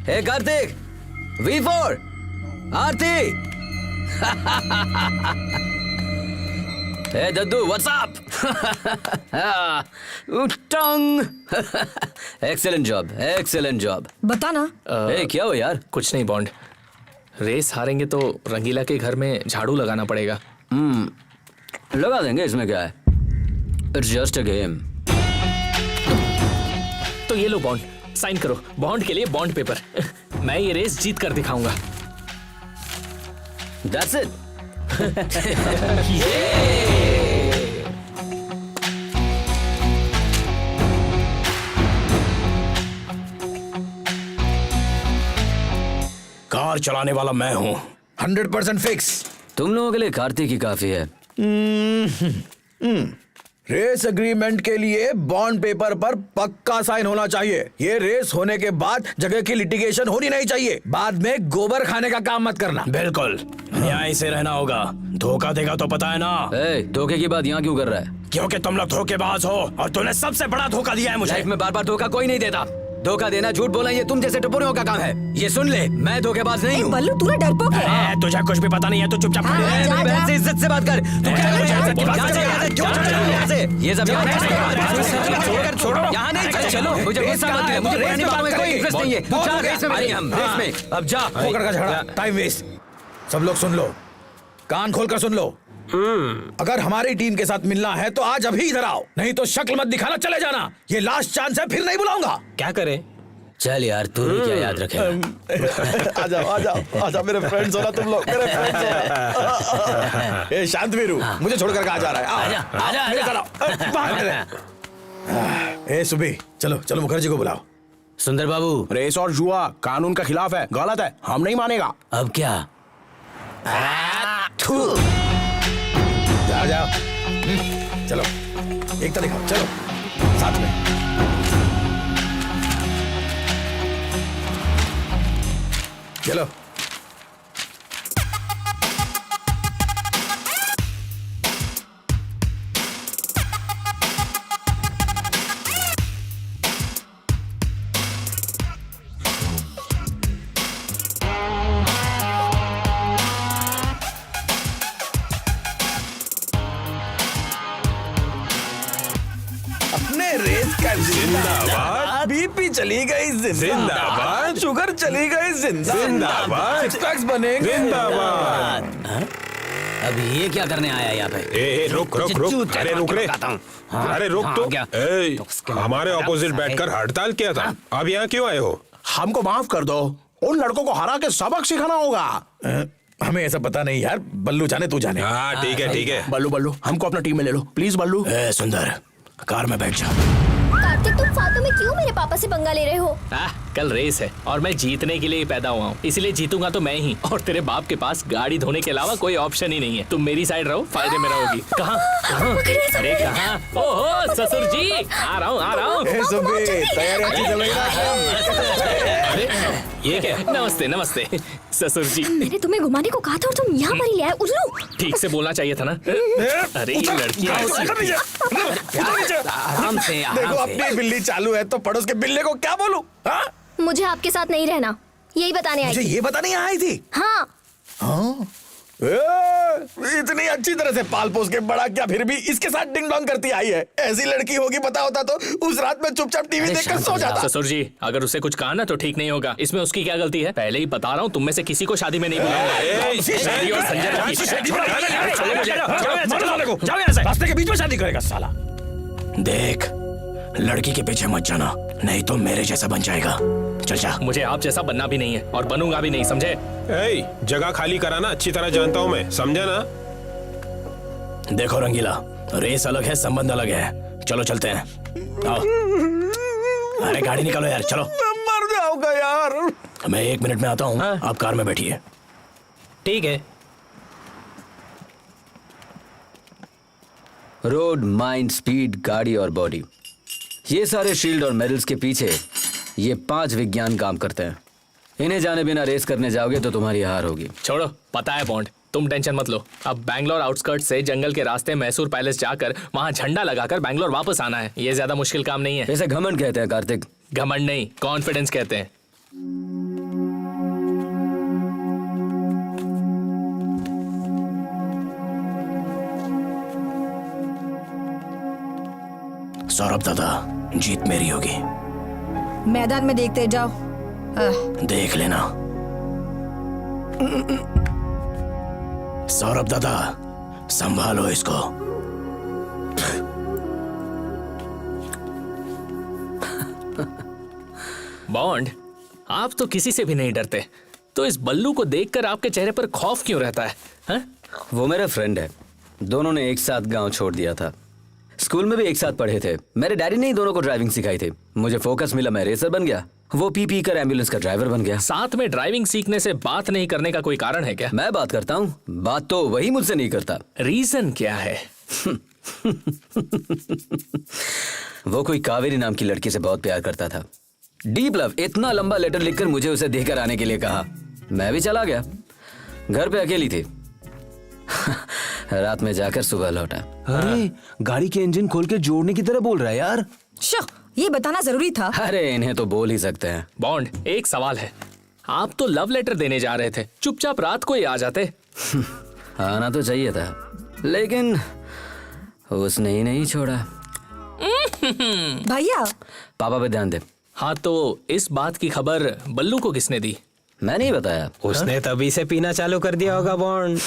Hey Kartik, V4, Aarti. Hey Daddu, what's up? टंग। Excellent job. बता ना। ए क्या हो यार? कुछ नहीं बॉन्ड, रेस हारेंगे तो रंगीला के घर में झाड़ू लगाना पड़ेगा। लगा देंगे, इसमें क्या है? It's just a game. तो ये लो बॉन्ड, साइन करो। बॉन्ड के लिए बॉन्ड पेपर। मैं ये रेस जीत कर दिखाऊंगा। That's it. कार चलाने वाला मैं हूं। 100% फिक्स। तुम लोगों के लिए कार्तिक ही काफी है। रेस एग्रीमेंट के लिए बॉन्ड पेपर पर पक्का साइन होना चाहिए। ये रेस होने के बाद जगह की लिटिगेशन होनी नहीं चाहिए। बाद में गोबर खाने का काम मत करना। बिल्कुल न्याय से रहना होगा। धोखा देगा तो पता है ना। धोखे की बात यहाँ क्यों कर रहा है? क्योंकि तुम लोग धोखेबाज हो और तूने सबसे बड़ा धोखा दिया है मुझे। लाइफ में बार बार धोखा कोई नहीं देता। धोखा देना, झूठ बोलना ये तुम जैसे टपोरियों का काम है। ये सुन ले, मैं धोखेबाज नहीं हूँ। बल्लू तू ना डरपोक है। तुझे कुछ भी पता नहीं है, तू चुपचाप खड़े रह। मेरी बहन से इज्जत से बात कर। तू क्या कर रहा है? क्यों चल रहा है यहाँ से? ये सब छोड़ो, यहाँ नहीं चल। चलो, मुझे गुस्सा मत दिला, मुझे पुरानी बातों में कोई इंटरेस्ट नहीं है। जा रेस में नहीं हम, रेस में। अब जा। पोकर का झगड़ा, टाइम वेस्ट। सब लोग सुन लो, कान खोलकर सुन लो। अगर हमारी टीम के साथ मिलना है तो आज अभी इधर आओ, नहीं तो शक्ल मत दिखाना, चले जाना। ये लास्ट चांस है, फिर नहीं बुलाऊंगा। क्या करें? चल यार, तू ही क्या याद रखेगा। आ जाओ मेरे फ्रेंड्स हो ना तुम लोग, मेरे फ्रेंड्स हो। ए शांत वीरू, मुझे छोड़कर कहाँ जा रहा है? आजा। ए सुबी, चलो मुखर्जी को बुलाओ। सुंदर बाबू, रेस और जुआ कानून का खिलाफ है, गलत है, हम नहीं मानेगा। अब क्या? जाओ। चलो एकता दिखाओ, चलो साथ में। चलो जिंदाबाद। बीपी चली गई जिंदाबाद, शुगर चली गई जिंदाबाद, सिक्स पैक्स बनेंगे जिंदाबाद। अब ये क्या करने आया यहाँ पे? रुक। अरे रुक रे, अरे रुक तो। हमारे ऑपोजिट बैठकर हड़ताल किया था, अब यहाँ क्यों आए हो? हमको माफ कर दो, उन लड़कों को हरा के सबक सिखाना होगा। हमें ऐसा पता नहीं यार, बल्लू जाने तू जाने। हाँ ठीक है। बल्लू हमको अपना टीम में ले लो प्लीज। बल्लू सुंदर, कार में बैठ जा। कार्तिक, तुम फालतू में क्यों मेरे पापा से पंगा ले रहे हो? कल रेस है और मैं जीतने के लिए ही पैदा हुआ हूँ, इसलिए जीतूंगा तो मैं ही। और तेरे बाप के पास गाड़ी धोने के अलावा कोई ऑप्शन ही नहीं है। तुम मेरी साइड रहो, फायदे में रहोगी। कहाँ? अरे कहाँ? ओहो ससुर जी, आ रहा हूँ। तैयारी अच्छी चल रही है? ये क्या? नमस्ते ससुर जी। मैंने तुम्हें घुमाने को कहा था और तुम यहाँ पर ही ले आए, उल्लू। ठीक से बोलना चाहिए था ना। अरे ये लड़की आराम से। देखो अपनी बिल्ली चालू है तो पड़ोस के बिल्ले को क्या बोलूं? मुझे आपके साथ नहीं रहना, यही बताने आई मुझे थी। ये बताने आई थी? हाँ। इतनी अच्छी तरह से पाल पोस के बड़ा क्या, फिर भी इसके साथ डिंग डोंग करती आई है। ऐसी लड़की होगी पता होता तो उस रात में चुपचाप टीवी देखकर सो जाता। ससुर जी, अगर उसे कुछ कहा ना तो ठीक नहीं होगा। इसमें उसकी क्या गलती है? पहले ही बता रहा हूँ, तुम में से किसी को शादी में नहीं बुलाऊंगा। रास्ते के बीच में शादी करेगा साला। देख, लड़की के पीछे मत जाना, नहीं तो मेरे जैसा बन जाएगा। चल जा। मुझे आप जैसा बनना भी नहीं है और बनूंगा भी नहीं, समझे? जगह खाली कराना अच्छी तरह जानता हूँ मैं, समझा ना? देखो रंगीला, रेस अलग है, संबंध अलग है। चलो चलते हैं, आओ। अरे गाड़ी निकालो यार, चलो। मर जाऊंगा यार। मैं 1 मिनट में आता हूँ, आप कार में बैठिए। ठीक है। रोड, माइंड, स्पीड, गाड़ी और बॉडी, ये सारे शील्ड और मेडल्स के पीछे ये 5 विज्ञान काम करते हैं। इन्हें जाने बिना रेस करने जाओगे तो तुम्हारी हार होगी। छोड़ो, पता है बॉन्ड, तुम टेंशन मत लो। अब बैंगलोर आउटस्कर्ट से जंगल के रास्ते मैसूर पैलेस जाकर वहाँ झंडा लगाकर बैंगलोर वापस आना है। ये ज्यादा मुश्किल काम नहीं है। इसे घमंड कहते हैं कार्तिक। घमंड नहीं, कॉन्फिडेंस कहते हैं। सौरभ दादा, जीत मेरी होगी। मैदान में देखते जाओ। देख लेना। सौरभ दादा, संभालो इसको। बॉन्ड, आप तो किसी से भी नहीं डरते, तो इस बल्लू को देखकर आपके चेहरे पर खौफ क्यों रहता है? हा? वो मेरा फ्रेंड है, दोनों ने एक साथ गांव छोड़ दिया था। स्कूल में भी एक साथ पढ़े थे। मेरे डैडी ने ही दोनों को ड्राइविंग सिखाई थी। मुझे फोकस मिला, मैं रेसर बन गया। वो पी कर एम्बुलेंस का ड्राइवर बन गया। साथ में ड्राइविंग सीखने से बात नहीं करने का कोई कारण है क्या? मैं बात करता हूँ, बात तो वही मुझसे नहीं करता। रीजन क्या है? वो कोई कावेरी नाम की लड़की से बहुत प्यार करता था। Deep love. इतना लंबा लेटर लिखकर मुझे उसे देकर आने के लिए कहा। मैं भी चला गया। घर पे अकेली थी। रात में जाकर सुबह लौटा। अरे गाड़ी के इंजन खोल के जोड़ने की तरह बोल रहा है यार। ये बताना जरूरी था। अरे इन्हें तो बोल ही सकते हैं। बॉन्ड, एक सवाल है, आप तो लव लेटर देने जा रहे थे, चुपचाप रात को ही आ जाते। आना तो चाहिए था, लेकिन उसने ही नहीं छोड़ा। भैया पापा पे ध्यान दे। हाँ, तो इस बात की खबर बल्लू को किसने दी? मैं नहीं बताया। उसने तभी से पीना चालू कर दिया होगा बॉन्ड।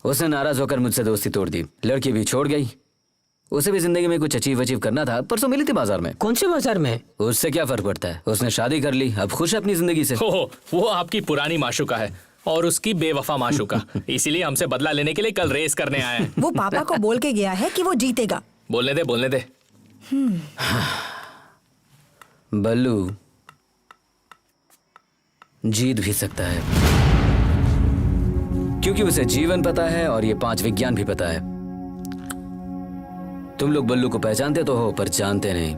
उसने नाराज होकर मुझसे दोस्ती तोड़ दी, लड़की भी छोड़ गई। उसे भी जिंदगी में कुछ अचीव करना था। परसों मिली थी बाजार में। कौन से बाजार में? उससे क्या फर्क पड़ता है, उसने शादी कर ली, अब खुश है अपनी जिंदगी से। हो, वो आपकी पुरानी माशुका है और उसकी बेवफा माशुका। इसीलिए हमसे बदला लेने के लिए कल रेस करने आया है। वो पापा को बोल के गया है कि वो जीतेगा। बोलने दे, बोलने दे। बल्लू जीत भी सकता है, क्योंकि उसे जीवन पता है और ये 5 विज्ञान भी पता है। तुम लोग बल्लू को पहचानते तो हो, पर जानते नहीं।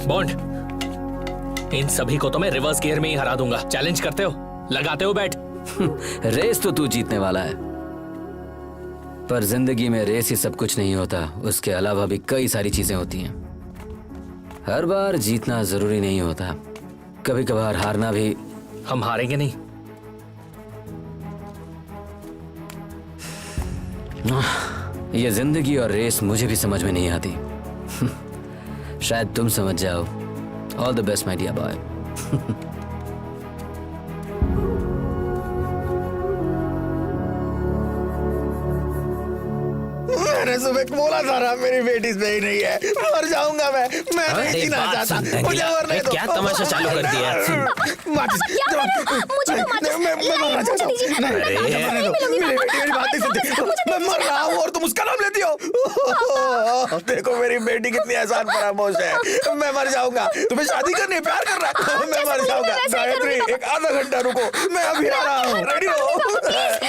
बॉन्ड, इन सभी को तो मैं रिवर्स गियर में ही हरा दूंगा। चैलेंज करते हो? लगाते हो बैट? रेस तो तू जीतने वाला है, पर जिंदगी में रेस ही सब कुछ नहीं होता। उसके अलावा भी कई सारी चीजें होती हैं। हर बार जीतना जरूरी नहीं होता, कभी कभार हारना भी। हम हारेंगे नहीं। ये जिंदगी और रेस मुझे भी समझ में नहीं आती। शायद तुम समझ जाओ। All the best my dear boy. मैंने सुबह बोला था ना, मेरी बेटी सही नहीं है, मर जाऊंगा मैं नहीं जीना चाहता, मुझे मरने दो। क्या तमाशा चालू कर दिया? मैं मरना चाहता हूँ। मेरी बेटी मेरी बात नहीं सुनती। मैं मर रहा हूँ और तुम उसका नाम लेती हो। देखो मेरी बेटी कितनी आसान फरामोश है। मैं मर जाऊंगा। तुम्हें शादी करनी है, प्यार कर रहा है। मैं मर जाऊंगा। गायत्री, एक आधा घंटा रुको, मैं अभी आ रहा हूँ। रेडी हो?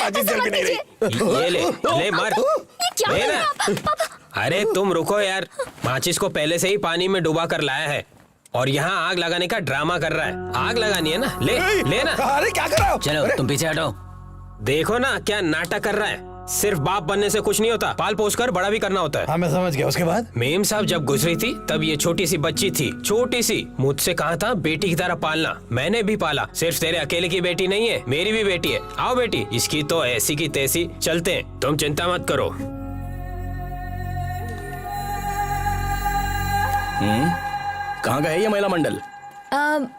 आज जल्दी नहीं रही। ये ले मार। ले ना। अरे तुम रुको यार, माचिस को पहले से ही पानी में डुबा कर लाया है और यहाँ आग लगाने का ड्रामा कर रहा है। आग लगानी है ना, ले ना। अरे क्या कर रहा हो? चलो तुम पीछे हटो। देखो ना क्या नाटक कर रहा है। सिर्फ बाप बनने से कुछ नहीं होता, पाल पोस कर बड़ा भी करना होता है। हाँ मैं समझ गया। उसके बाद मेम साहब जब गुजरी थी तब ये छोटी सी बच्ची थी, छोटी सी। मुझसे कहा था बेटी की तरह पालना, मैंने भी पाला। सिर्फ तेरे अकेले की बेटी नहीं है, मेरी भी बेटी है। आओ बेटी, इसकी तो ऐसी की तैसी। चलते हैं, तुम चिंता मत करो। कहाँ का है ये महिला मंडल?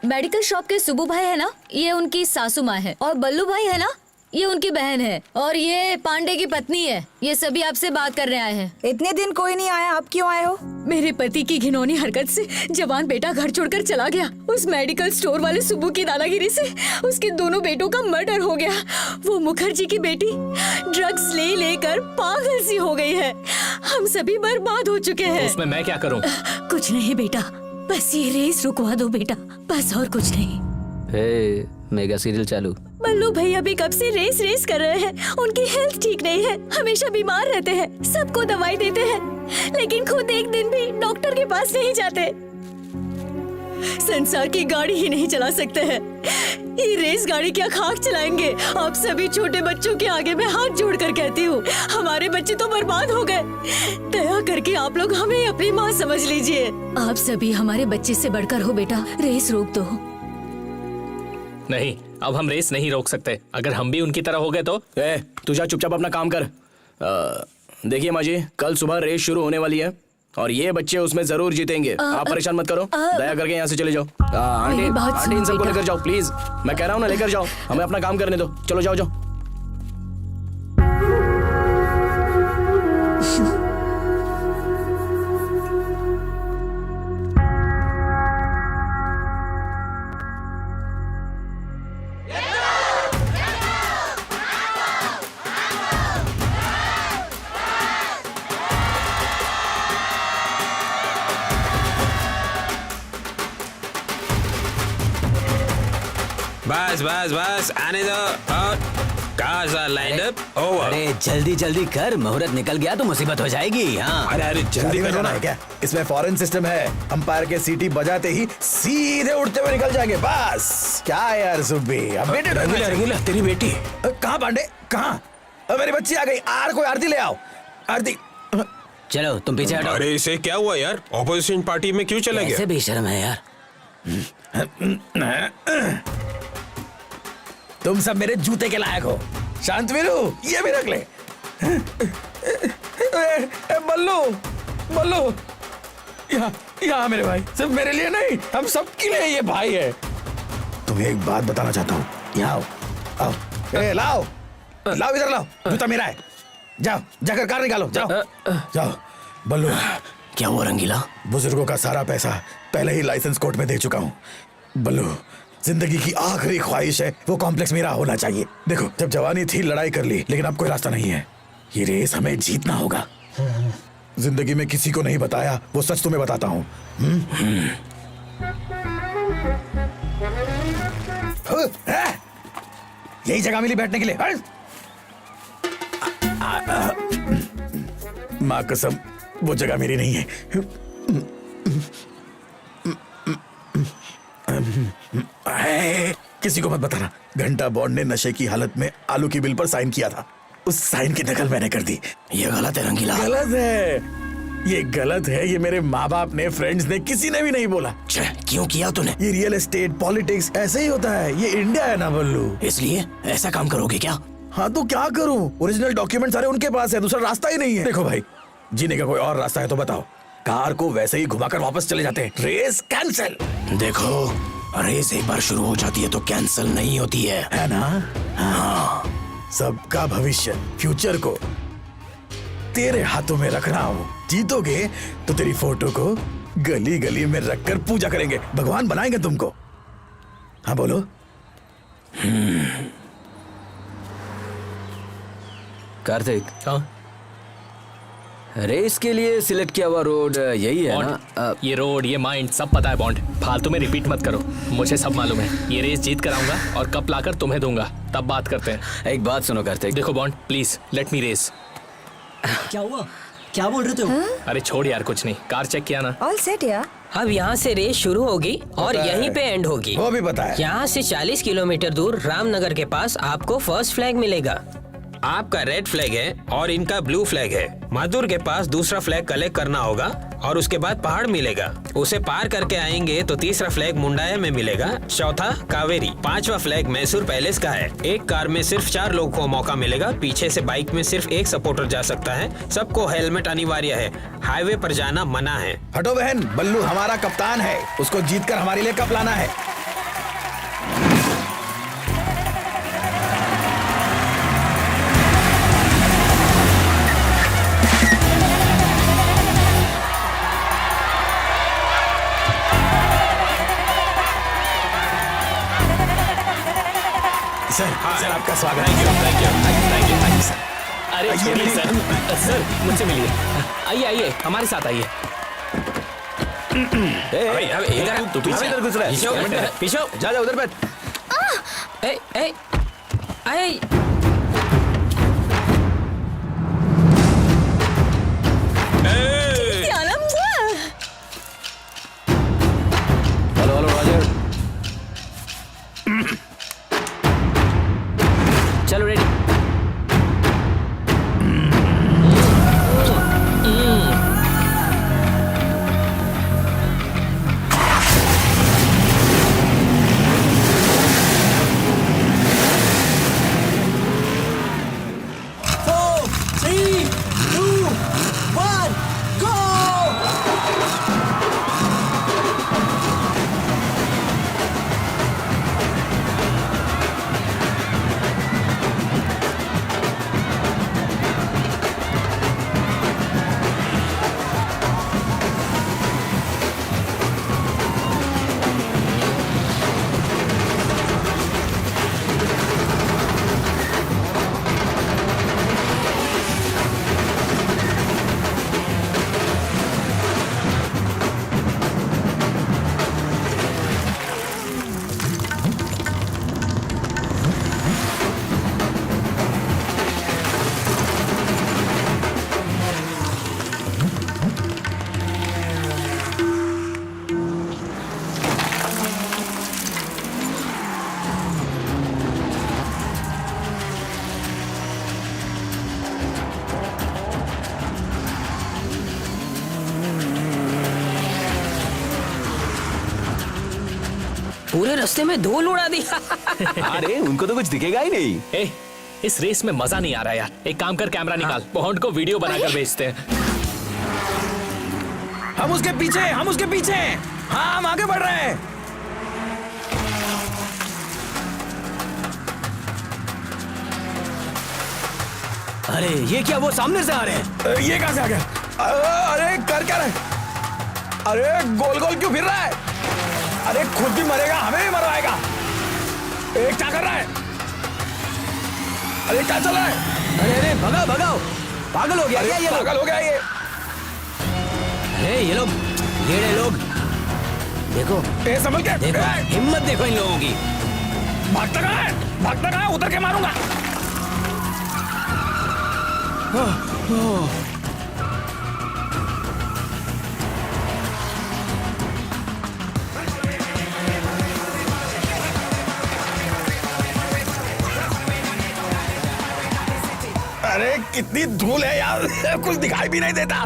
मेडिकल शॉप के सुबू भाई है ना, ये उनकी सासू माँ है। और बल्लू भाई है ना, ये उनकी बहन है। और ये पांडे की पत्नी है। ये सभी आपसे बात करने आए हैं। इतने दिन कोई नहीं आया, आप क्यों आए हो? मेरे पति की घिनौनी हरकत से जवान बेटा घर छोड़कर चला गया। उस मेडिकल स्टोर वाले सुब्बू की दादागिरी से उसके दोनों बेटों का मर्डर हो गया। वो मुखर्जी की बेटी ड्रग्स ले लेकर पागल सी हो गई है। हम सभी बर्बाद हो चुके हैं। उसमें मैं क्या करूं? कुछ नहीं बेटा, बस ये रेस रुकवा दो बेटा, बस और कुछ नहीं। हे, मेगा सीरियल चालू। बल्लू भैया भी कब से रेस कर रहे हैं। उनकी हेल्थ ठीक नहीं है, हमेशा बीमार रहते हैं, सबको दवाई देते हैं, लेकिन खुद एक दिन भी डॉक्टर के पास नहीं जाते। संसार की गाड़ी ही नहीं चला सकते हैं, ये रेस गाड़ी क्या खाक चलाएंगे। आप सभी छोटे बच्चों के आगे मैं हाथ जोड़कर कहती हूँ, हमारे बच्चे तो बर्बाद हो गए। दया करके आप लोग हमें अपनी माँ समझ लीजिए। आप सभी हमारे बच्चे से बढ़कर हो बेटा, रेस रोक दो। नहीं, अब हम रेस नहीं रोक सकते। अगर हम भी उनकी तरह हो गए तो। तू जा चुपचाप अपना काम कर। देखिए माँ जी, कल सुबह रेस शुरू होने वाली है और ये बच्चे उसमें जरूर जीतेंगे। आप परेशान मत करो, दया करके यहाँ से चले जाओ। आंटी आंटी इन सबको लेकर जाओ प्लीज। मैं कह रहा हूँ ना, लेकर जाओ, हमें अपना काम करने दो। चलो जाओ जाओ। बस बस बस, आने दो। और काजा लाइनअप ओवर। अरे जल्दी जल्दी कर, मुहूर्त निकल गया तो मुसीबत हो जाएगी। हाँ अरे अरे जल्दी में करो होना ना। है क्या? इसमें फॉरेन सिस्टम है, अंपायर के सीटी बजाते ही सीधे उड़ते हुए निकल जाएंगे बस। क्या यार सुब्बी, अब बेटे रंगीला रंगीला तेरी बेटी। कहाँ पांडे, कहाँ? मेरी बच्ची आ गई। कोई आरती ले आओ, आरती। चलो तुम पीछे हटो। अरे इसे क्या हुआ यार, ऑपोजिशन पार्टी में क्यों चला गया? ऐसे बेशर्म है यार। तुम सब मेरे जूते के लायक हो। शांतवीरू, ये भी रख ले। बल्लू, बल्लू, यहाँ मेरे भाई, सिर्फ मेरे लिए नहीं, हम सबके लिए ये भाई है। तुम्हें एक बात बताना चाहता हूँ, यहाँ आओ, आओ, लाओ, लाओ इधर लाओ, जूता मेरा है। जाओ, जाकर कार निकालो, जाओ, जाओ। बल्लू, क्या हुआ रंगीला? बुजुर्गों का सारा पैसा पहले ही लाइसेंस कोर्ट में दे चुका हूँ। बल्लू, जिंदगी की आखिरी ख्वाहिश है वो कॉम्प्लेक्स मेरा होना चाहिए। देखो, जब जवानी थी लड़ाई कर ली, लेकिन अब कोई रास्ता नहीं है। ये रेस हमें जीतना होगा। जिंदगी में किसी को नहीं बताया वो सच तुम्हें बताता हूँ। यही जगह मिली बैठने के लिए। माँ कसम, वो जगह मेरी नहीं है। किसी को मत बताना। घंटा बॉन्ड ने नशे की हालत में आलू की बिल पर साइन किया था। उस साइन की नकल मैंने कर दी। ये गलत है रंगीला। गलत है, ये गलत है। ये मेरे माँ बाप ने, फ्रेंड्स ने, किसी ने भी नहीं बोला। क्यों किया तूने? ये रियल एस्टेट, पॉलिटिक्स ऐसे ही होता है। ये इंडिया है ना बल्लू। इसलिए ऐसा काम करोगे क्या? हाँ तो क्या करूं? ओरिजिनल डॉक्यूमेंट सारे उनके पास है, दूसरा रास्ता ही नहीं है। देखो भाई, जीने का कोई और रास्ता है तो बताओ। कार को वैसे ही घुमाकर वापस चले जाते हैं। Race cancel. देखो, रेस एक बार शुरू हो जाती है तो कैंसिल नहीं होती है ना? हाँ। सबका भविष्य, फ्यूचर को तेरे हाथों में रख रहा हूँ। जीतोगे तो तेरी फोटो को गली गली में रखकर पूजा करेंगे, भगवान बनाएंगे तुमको। हाँ बोलो। कार्तिक, रेस के लिए सिलेक्ट किया हुआ रोड यही है ना? ये रोड, ये माइंड सब पता है बॉन्ड। फालतू में रिपीट मत करो, मुझे सब मालूम है। ये रेस जीत कर आऊंगा और कप लाकर तुम्हें दूंगा, तब बात करते हैं। एक बात सुनो कार्तिक। देखो Bond, please let me race. क्या हुआ, क्या बोल रहे थे? अरे छोड़ यार, कुछ नहीं। कार चेक किया ना? ऑल सेट यार। अब यहाँ से रेस शुरू होगी और यहीं पे एंड होगी। वो भी पता है। यहाँ से 40 किलोमीटर दूर रामनगर के पास आपको फर्स्ट फ्लैग मिलेगा। आपका रेड फ्लैग है और इनका ब्लू फ्लैग है। माधुर के पास दूसरा फ्लैग कलेक्ट करना होगा और उसके बाद पहाड़ मिलेगा। उसे पार करके आएंगे तो तीसरा फ्लैग मुंडाया में मिलेगा, चौथा कावेरी, पांचवा फ्लैग मैसूर पैलेस का है। एक कार में सिर्फ 4 लोगों को मौका मिलेगा। पीछे से बाइक में सिर्फ एक सपोर्टर जा सकता है। सबको हेलमेट अनिवार्य है। हाईवे पर जाना मना है। हटो बहन, बल्लू हमारा कप्तान है, उसको जीतकर हमारे लिए कप लाना है। सर, आपका स्वागत है। Thank you sir. अरे छोड़िए सर, सर मुझसे मिलिए। आइए आइए, हमारे साथ आइए। तू इधर घुस रहा है। पीछे जा उधर बैठ। ए, ए, ए, हेलो हेलो रॉजर। चलो रेडी। पूरे रास्ते में धूल उड़ा दिया। अरे उनको तो कुछ दिखेगा ही नहीं। ए, इस रेस में मजा नहीं आ रहा यार। एक काम कर, कैमरा निकाल, बॉन्ड को वीडियो बनाकर भेजते हैं। हम उसके पीछे हैं। हाँ, हम आगे बढ़ रहे हैं। अरे ये क्या, वो सामने से आ रहे हैं। ये कहां से आ गया? अरे कर क्या रहा है? अरे गोल गोल क्यों फिर रहा है? अरे खुद भी मरेगा, हमें भी मरवाएगा। क्या कर रहा है? अरे क्या चल रहा है? अरे भगाओ भगाओ, पागल हो गया क्या ये लोग? पागल हो गया ये। अरे ये लोग, ये लोग देखो, संभल के देखो, हिम्मत देखो इन लोगों की। भागता कहाँ है? उतर के मारूंगा। अरे कितनी धूल है यार, कुछ दिखाई भी नहीं देता।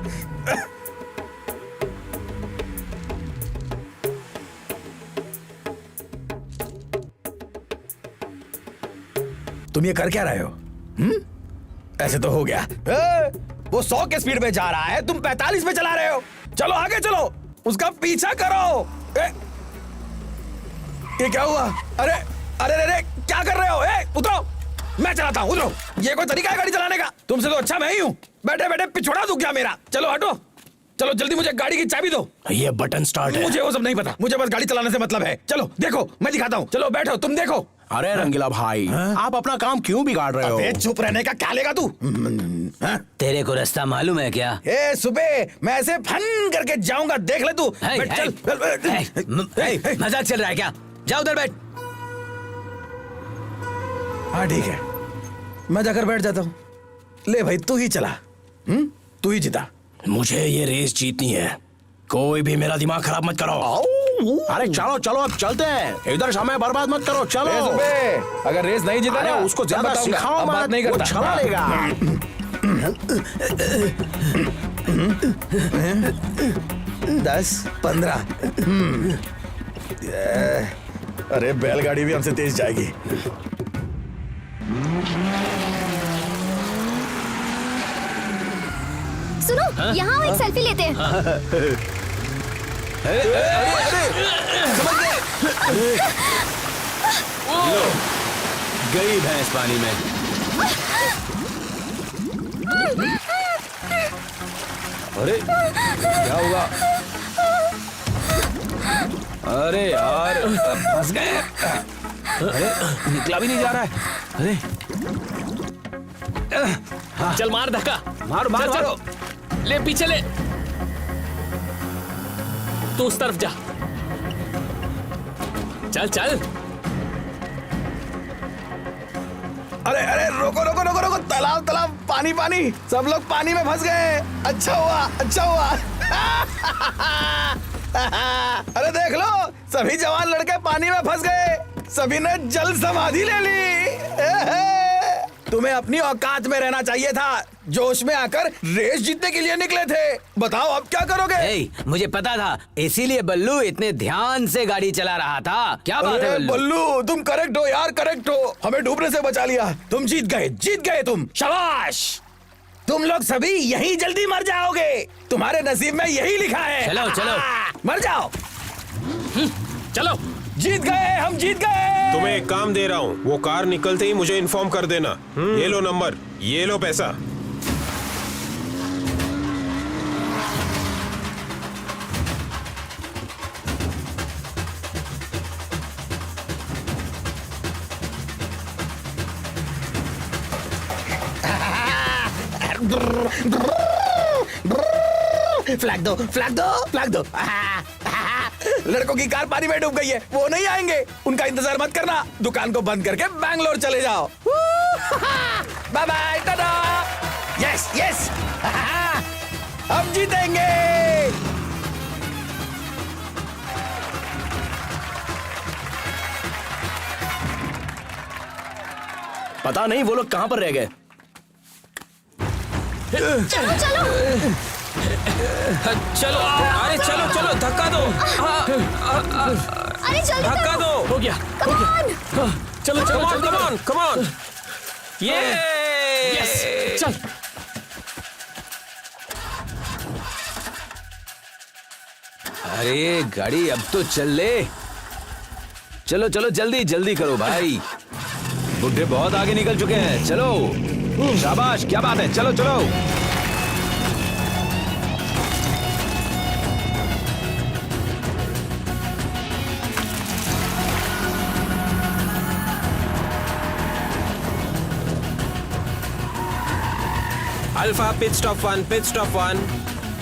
तुम ये कर क्या रहे हो? ऐसे तो हो गया। वो 100 के स्पीड पे जा रहा है, तुम 45 पे चला रहे हो। चलो आगे चलो, उसका पीछा करो। ये क्या हुआ? अरे अरे अरे क्या कर रहे हो? उतरो, मैं चलाता हूँ, उतरो। ये कोई तरीका है गाड़ी चलाने का? तुमसे तो अच्छा मैं ही हूँ। बैठे बैठे पिछोड़ा दूं क्या मेरा? चलो हटो, चलो जल्दी मुझे गाड़ी की चाबी दो। ये बटन स्टार्ट है। मुझे वो सब नहीं पता, मुझे बस गाड़ी चलाने से मतलब है। चलो देखो, मैं दिखाता हूँ। चलो बैठो, तुम देखो। अरे रंगीला भाई, आप अपना काम क्यों बिगाड़ रहे हो? चुप रहने का क्या लेगा तू? तेरे को रास्ता मालूम है क्या? सुबह मैं ऐसे फन करके जाऊंगा, देख ले तू। चल, मजाक चल रहा है क्या? जाओ उधर बैठ। हाँ ठीक है, मैं जाकर बैठ जाता हूँ। ले भाई, तू ही चला। तू ही जीता। मुझे ये रेस जीतनी है, कोई भी मेरा दिमाग खराब मत करो। अरे चलो चलो, अब चलते हैं। इधर समय बर्बाद मत करो, चलो। अगर रेस नहीं जीता ना, उसको ज्यादा सिखाओ मत, बात नहीं वो करता। चला लेगा। 10, 15। अरे बैलगाड़ी भी हमसे तेज जाएगी। सुनो, यहाँ एक सेल्फी लेते हैं। गई भैंस पानी में। अरे क्या हुआ? अरे यार, फंस गए। अरे निकला भी नहीं जा रहा है। अरे चल मार धक्का, मारो मारो चल, मारो। ले पीछे ले, तू उस तरफ जा। चल चल। अरे अरे रोको रोको रोको रोको, तालाब तालाब, पानी पानी, सब लोग पानी में फंस गए। अच्छा हुआ, अच्छा हुआ। अरे देख लो, सभी जवान लड़के पानी में फंस गए। सभी ने जल समाधि ले ली। तुम्हें अपनी औकात में रहना चाहिए था, जोश में आकर रेस जीतने के लिए निकले थे। बताओ अब क्या करोगे? मुझे पता था, इसीलिए बल्लू इतने ध्यान से गाड़ी चला रहा था। क्या बात है बल्लू? बल्लू तुम करेक्ट हो यार, करेक्ट हो। हमें डूबने से बचा लिया। तुम जीत गए तुम। शाबाश। तुम लोग सभी यहीं जल्दी मर जाओगे, तुम्हारे नसीब में यही लिखा है। चलो चलो, मर जाओ। चलो, जीत गए, हम जीत गए। तुम्हें एक काम दे रहा हूँ, वो कार निकलते ही मुझे इन्फॉर्म कर देना। ये लो नंबर, ये लो पैसा। फ्लैग दो, फ्लैग दो, फ्लैग दो। लड़कों की कार पानी में डूब गई है, वो नहीं आएंगे। उनका इंतजार मत करना, दुकान को बंद करके बैंगलोर चले जाओ। Bye bye, tata. Yes yes, हम जीतेंगे। पता नहीं वो लोग कहाँ पर रह गए। चलो चलो चलो, अरे चलो चलो, धक्का दो। अरे जल्दी धक्का करो। दो। हो गया Come on! हाँ, चलो चलो कम ऑन जल्दी कम करो। On come on. ये यस चल। अरे गाड़ी अब तो चल ले। चलो चलो जल्दी जल्दी करो भाई, बुड्ढे बहुत आगे निकल चुके हैं। चलो शाबाश, क्या बात है, चलो चलो। Alpha pit stop 1, pit stop 1.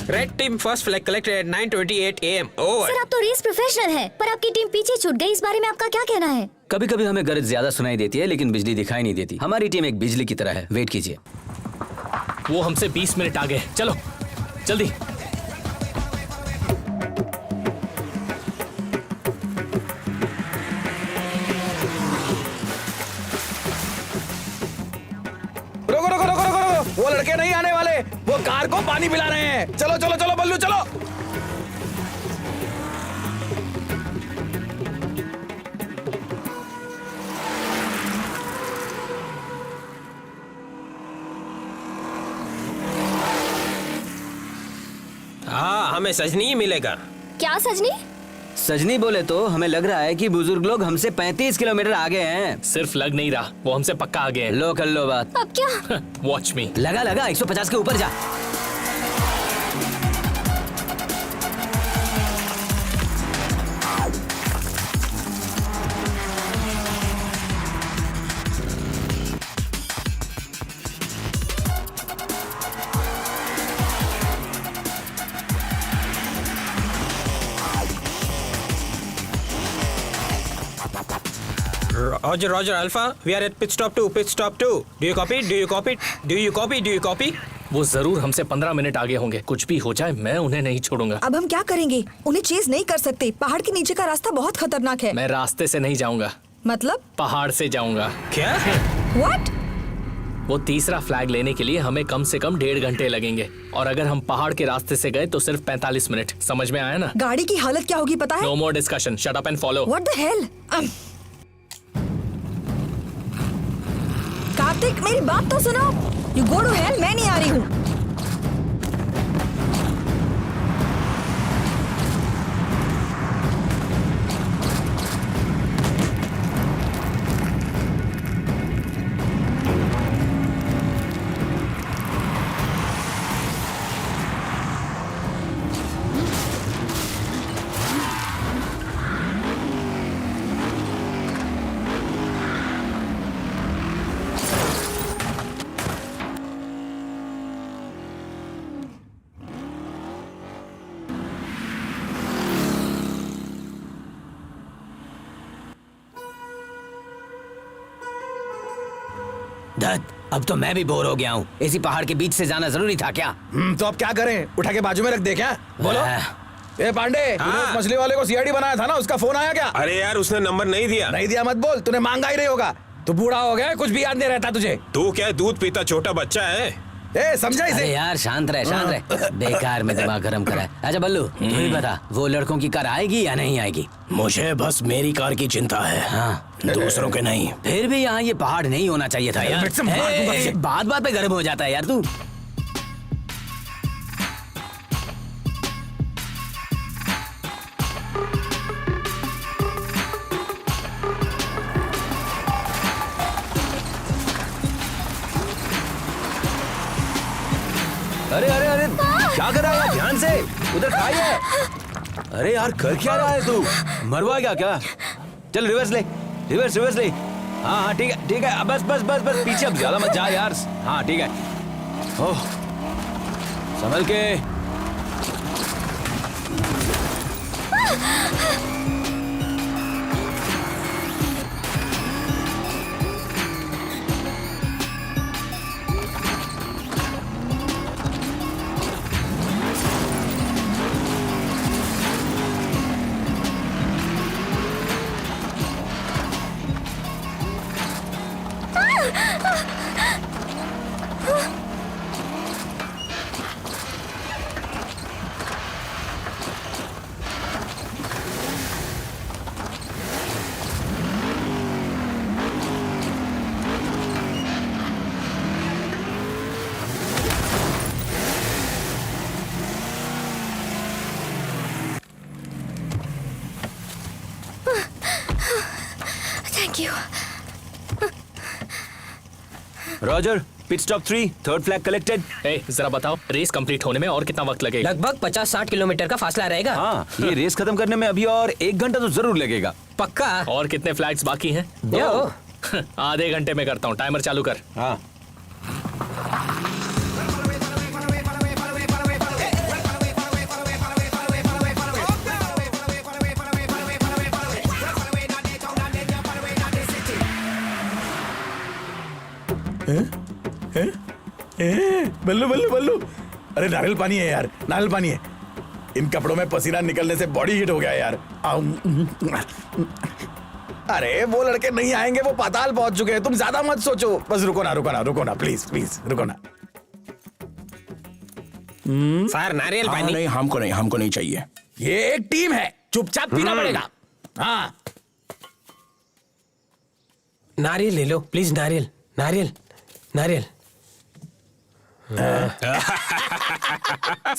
Red team first flag collected at 9:28 AM. Over. Sir आप तो रेस प्रोफेशनल हैं, पर आपकी टीम पीछे छूट गई। इस बारे में आपका क्या कहना है? कभी कभी हमें गरज ज्यादा सुनाई देती है, लेकिन बिजली दिखाई नहीं देती। हमारी टीम एक बिजली की तरह है। वेट कीजिए। वो हमसे 20 मिनट आगे है। चलो जल्दी। रुको रुको रुको रुको रुको, वो लड़के नहीं आने वाले, वो कार को पानी पिला रहे हैं। चलो चलो चलो बल्लू चलो। हाँ, हमें सजनी ही मिलेगा। क्या सजनी? सजनी बोले तो हमें लग रहा है कि बुजुर्ग लोग हमसे 35 किलोमीटर आगे हैं। सिर्फ लग नहीं रहा, वो हमसे पक्का आगे हैं। लो कर लो बात। अब क्या? वॉच मी। लगा लगा 150 के ऊपर जा। Roger, Roger, Alpha. We are at pit stop 2, pit stop 2. Do you copy? Do you copy? Do you copy? Do you copy? वो जरूर हमसे 15 मिनट आगे होंगे। कुछ भी हो जाए मैं उन्हें नहीं छोड़ूंगा। अब हम क्या करेंगे? उन्हें चेज नहीं कर सकते। पहाड़ के नीचे का रास्ता बहुत खतरनाक है। मैं रास्ते से नहीं जाऊंगा, मतलब? पहाड़ से जाऊंगा। क्या? What? वो तीसरा फ्लैग लेने के लिए हमें कम से कम 1.5 घंटे लगेंगे, और अगर हम पहाड़ के रास्ते से गए तो सिर्फ 45 मिनट। समझ में आया ना? गाड़ी की हालत क्या होगी पता है? No more discussion, shut up and follow. What the hell? Kartik मेरी बात तो सुनो। You go to hell, मैं नहीं आ रही हूँ। दत्त, अब तो मैं भी बोर हो गया हूँ। इसी पहाड़ के बीच से जाना जरूरी था क्या? तो अब क्या करें? उठा के बाजू में रख दे क्या? बोलो। ए पांडे, तूने उस मछली वाले को सीआईडी बनाया था ना, उसका फोन आया क्या? अरे यार, उसने नंबर नहीं दिया। नहीं दिया मत बोल, तूने मांगा ही नहीं होगा। तू बूढ़ा हो गया, कुछ भी याद नहीं रहता तुझे। तू क्या दूध पीता छोटा बच्चा है? ए समझा इसे? अरे यार शांत रहे, शांत रहे। बेकार में दिमाग गर्म करा है। अच्छा बल्लू, तू ही बता, वो लड़कों की कार आएगी या नहीं आएगी? मुझे बस मेरी कार की चिंता है, हाँ। दूसरों के नहीं। फिर भी यहाँ ये पहाड़ नहीं होना चाहिए था यार। बात बात पे गर्म हो जाता है यार तू। अरे अरे अरे क्या कर रहा है? ध्यान से, उधर खाइए। अरे यार कर क्या रहा है तू? मरवा गया क्या? चल रिवर्स ले, रिवर्स रिवर्स ले। हाँ हाँ ठीक है ठीक है, बस बस बस बस पीछे अब ज्यादा मत जा यार। हाँ ठीक है। ओह संभल के। Roger, pit stop 3, third flag collected. ए, जरा बताओ रेस कंप्लीट होने में और कितना वक्त लगेगा? लगभग 50-60 किलोमीटर का फासला रहेगा। हाँ, ये रेस खत्म करने में अभी और 1 घंटा तो जरूर लगेगा। पक्का? और कितने फ्लैग्स बाकी हैं? 2। आधे घंटे में करता हूँ, टाइमर चालू कर। हाँ। बल्लू बल्लू बल्लू, अरे नारियल पानी है यार, नारियल पानी है। इन कपड़ों में पसीना निकलने से बॉडी हीट हो गया यार। अरे वो लड़के नहीं आएंगे, वो पाताल पहुंच चुके हैं। तुम ज्यादा मत सोचो, बस रुको ना रुको ना रुको ना, प्लीज प्लीज रुको ना। सर नारियल हाँ, पानी। नहीं हमको नहीं चाहिए। ये एक टीम है, चुपचाप पीना पड़ेगा। हाँ नारियल ले लो प्लीज, नारियल नारियल नारियल।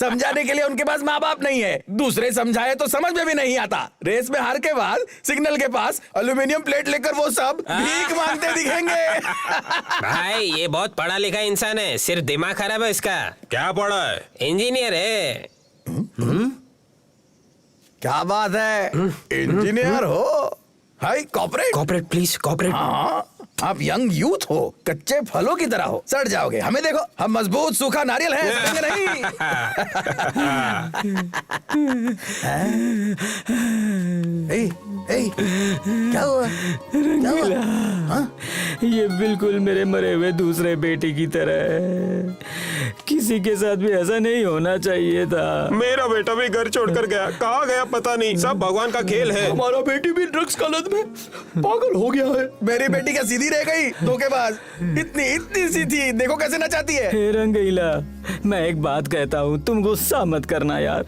समझाने के लिए उनके पास माँ बाप नहीं है, दूसरे समझाए तो समझ में भी नहीं आता। रेस में हार के बाद सिग्नल के पास एल्यूमिनियम प्लेट लेकर वो सब भीख मांगते दिखेंगे। भाई ये बहुत पढ़ा लिखा इंसान है, सिर्फ दिमाग खराब है इसका। क्या पड़ा है? इंजीनियर है। क्या बात है, इंजीनियर हो? हाय कॉर्पोरेट। Corporate please, corporate. हाँ, आप यंग यूथ हो, कच्चे फलों की तरह हो, सड़ जाओगे। हमें देखो, हम मजबूत सूखा नारियल हैं, सड़ेंगे नहीं। क्या हुआ? क्या हुआ? हाँ? ये बिल्कुल मेरे मरे हुए दूसरे बेटे की तरह है। किसी के साथ भी ऐसा नहीं होना चाहिए था। मेरा बेटा भी घर छोड़कर गया, कहाँ गया पता नहीं, सब भगवान का खेल है। हमारा बेटी भी ड्रग्स का लत में पागल हो गया है। मेरी बेटी क्या सीधी रह गई? धोखेबाज, इतनी सी थी, देखो कैसे नचाती है। हे रंगीला, मैं एक बात कहता हूँ, तुम गुस्सा मत करना यार।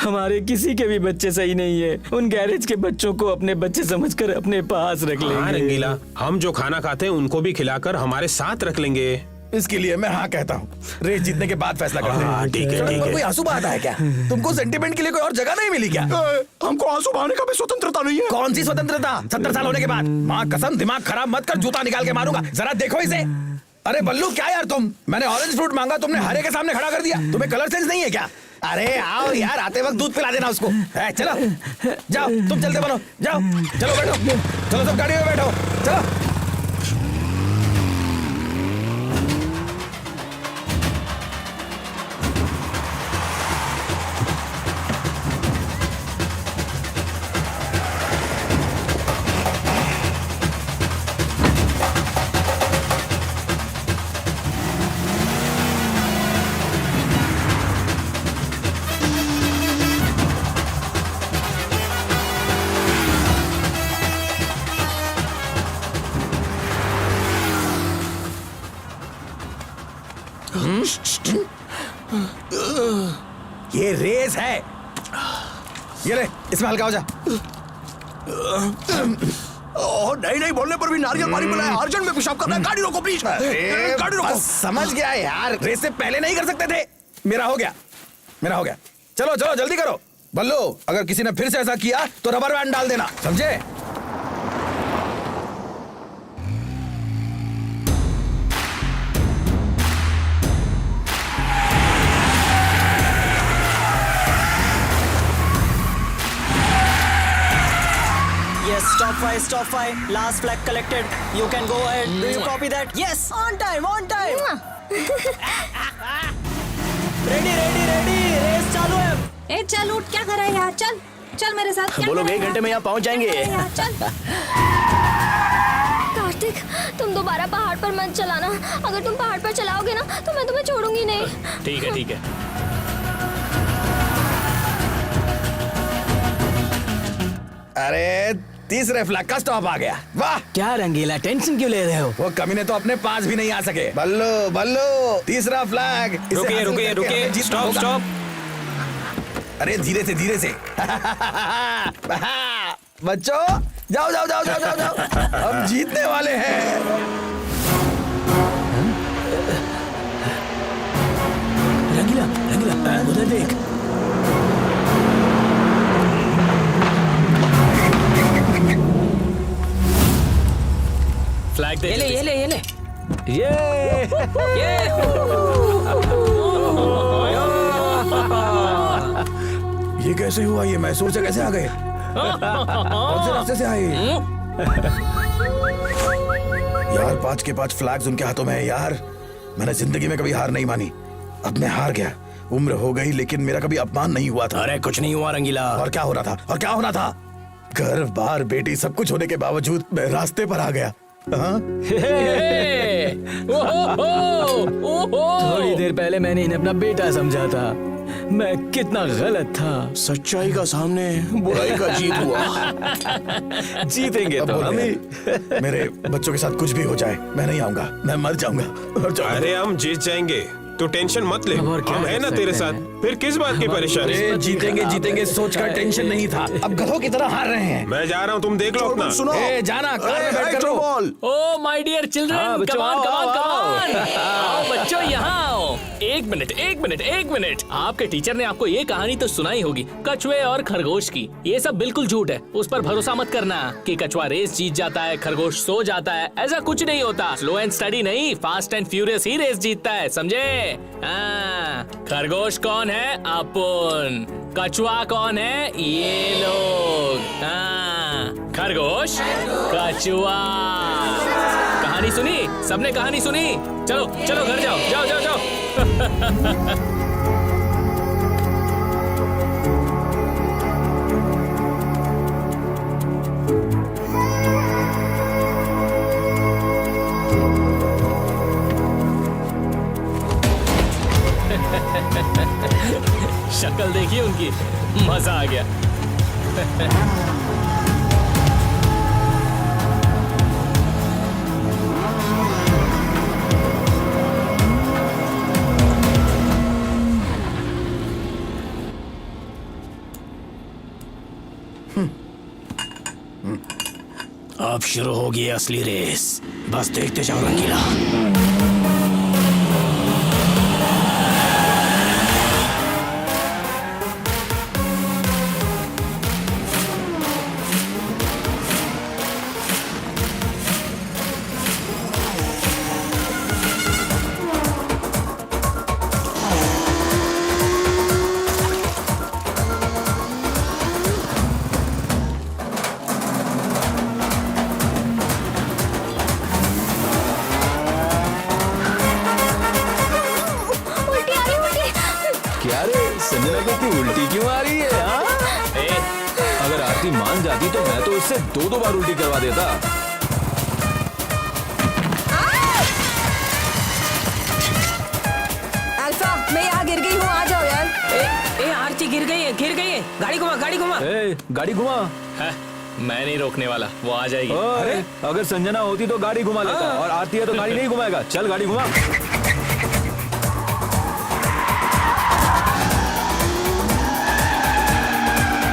हमारे किसी के भी बच्चे सही नहीं है। उन गैरेज के बच्चों को अपने बच्चे समझकर अपने पास रख लेंगे। हाँ रंगीला, हम जो खाना खाते हैं उनको भी खिलाकर हमारे साथ रख लेंगे। इसके लिए मैं हाँ कहता हूँ। रेस जीतने के बाद फैसला करते हैं। ठीक है ठीक है। कोई आंसू बहाता है क्या? तुमको सेंटिमेंट के लिए कोई और जगह नहीं मिली क्या? हमको आंसू बहाने का भी स्वतंत्रता नहीं है। कौन सी स्वतंत्रता? 70 साल होने के बाद? माँ कसम, दिमाग खराब मत कर, जूता निकाल के मारूंगा। जरा देखो इसे। अरे बल्लू क्या यार तुम, मैंने ऑरेंज फ्रूट मांगा, तुमने हरे के सामने खड़ा कर दिया। तुम्हें कलर सेंस नहीं है क्या? अरे आओ यार, आते वक्त दूध पिला देना उसको। चलो जाओ, तुम चलते बनो, जाओ चलो बैठो, चलो सब गाड़ी में बैठो, चलो। ये रेस है, ये ले, इसमें हल्का हो जा। नहीं बोलने पर भी नारियल पानी पिलाया, अर्जेंट में पेशाब करना है, गाड़ी रोको प्लीज। गाड़ी रोको। बस समझ गया यार, रेस से पहले नहीं कर सकते थे। मेरा हो गया। चलो चलो जल्दी करो। बल्लू, अगर किसी ने फिर से ऐसा किया तो रबर बैंड डाल देना, समझे? Yes, stop 5. Last flag collected. You can go ahead. Do you copy that? Yes, on time. Ready. Race चालू है। ए चल उठ, क्या कर रहा है यार? चल मेरे साथ। क्या वो लोग कर रहा 1 है घंटे में यहाँ पहुँच जाएंगे। यार? चल। कार्तिक, तुम दोबारा पहाड़ पर मत चलाना। अगर तुम पहाड़ पर चलाओगे ना तो मैं तुम्हें छोड़ूंगी नहीं। ठीक है। अरे तीसरे फ्लैग का स्टॉप आ गया। वाह, क्या रंगीला, टेंशन क्यों ले रहे हो? वो कमीने तो अपने पास भी नहीं आ सके। बल्लू, तीसरा फ्लैग। इसे हासिल करके रुकिए, हमें जीतना होगा। स्टॉप। अरे धीरे से। बच्चों जाओ। हम जीतने वाले हैं। रंगीला, उधर देख। फ्लैग दे। ये ले। ये कैसे हुआ? ये मैसूर से कैसे आ गए? कौन से रास्ते से आए? यार 5 के 5 फ्लैग्स उनके हाथों में है यार। मैंने जिंदगी में कभी हार नहीं मानी, अब मैं हार गया। उम्र हो गई लेकिन मेरा कभी अपमान नहीं हुआ था। अरे कुछ नहीं हुआ रंगीला। और क्या हो रहा था? और क्या होना था? घर बार बेटी सब कुछ होने के बावजूद मैं रास्ते पर आ गया। हाँ? थोड़ी देर पहले मैंने इन्हें अपना बेटा समझा था। मैं कितना गलत था। सच्चाई का सामने बुराई का जीत हुआ। जीतेंगे तो हम ही। मेरे बच्चों के साथ कुछ भी हो जाए मैं नहीं आऊंगा, मैं मर जाऊंगा। अरे हम जीत जाएंगे, तू टेंशन मत ले, अब और क्या हम है कर ना सकते तेरे हैं? साथ। फिर किस बात की परेशानी? जीतेंगे जीतेंगे सोच का टेंशन नहीं था, अब गधों की तरह हार रहे हैं। मैं जा रहा हूँ, तुम देख लो अपना। सुनो जाना कार में बैठ कर रो। ओ माय डियर चिल्ड्रन, बच्चों, कमान आओ, कमान आओ, कमान, आओ बच्चों यहाँ आओ। एक मिनट। आपके टीचर ने आपको ये कहानी तो सुनाई होगी, कछुए और खरगोश की। ये सब बिल्कुल झूठ है, उस पर भरोसा मत करना कि कछुआ रेस जीत जाता है, खरगोश सो जाता है। ऐसा कुछ नहीं होता। स्लो एंड स्टडी नहीं, फास्ट एंड फ्यूरियस ही रेस जीतता है, समझे? खरगोश कौन है? अपन। कछुआ कौन है? ये लोग। खरगोश, कछुआ। कहानी सुनी? सबने कहानी सुनी? चलो चलो घर जाओ, जाओ जाओ जाओ। शक्ल देखिए उनकी, मजा आ गया। अब शुरू होगी असली रेस, बस देखते जाओ रंगीला। क्या रे संजना को इतनी उल्टी क्यों आ रही है? अगर आरती मान जाती तो मैं तो इससे 2-2 बार उल्टी करवा देता। अल्फा, मैं यहाँ गिर गई हूँ, आ जाओ यार। ए आरती गिर गई है। गाड़ी घुमा गाड़ी घुमा। मैं नहीं रोकने वाला, वो आ जाएगी। अरे अगर संजना होती तो गाड़ी घुमा लेता, और आरती है तो गाड़ी नहीं घुमाएगा। चल गाड़ी घुमा।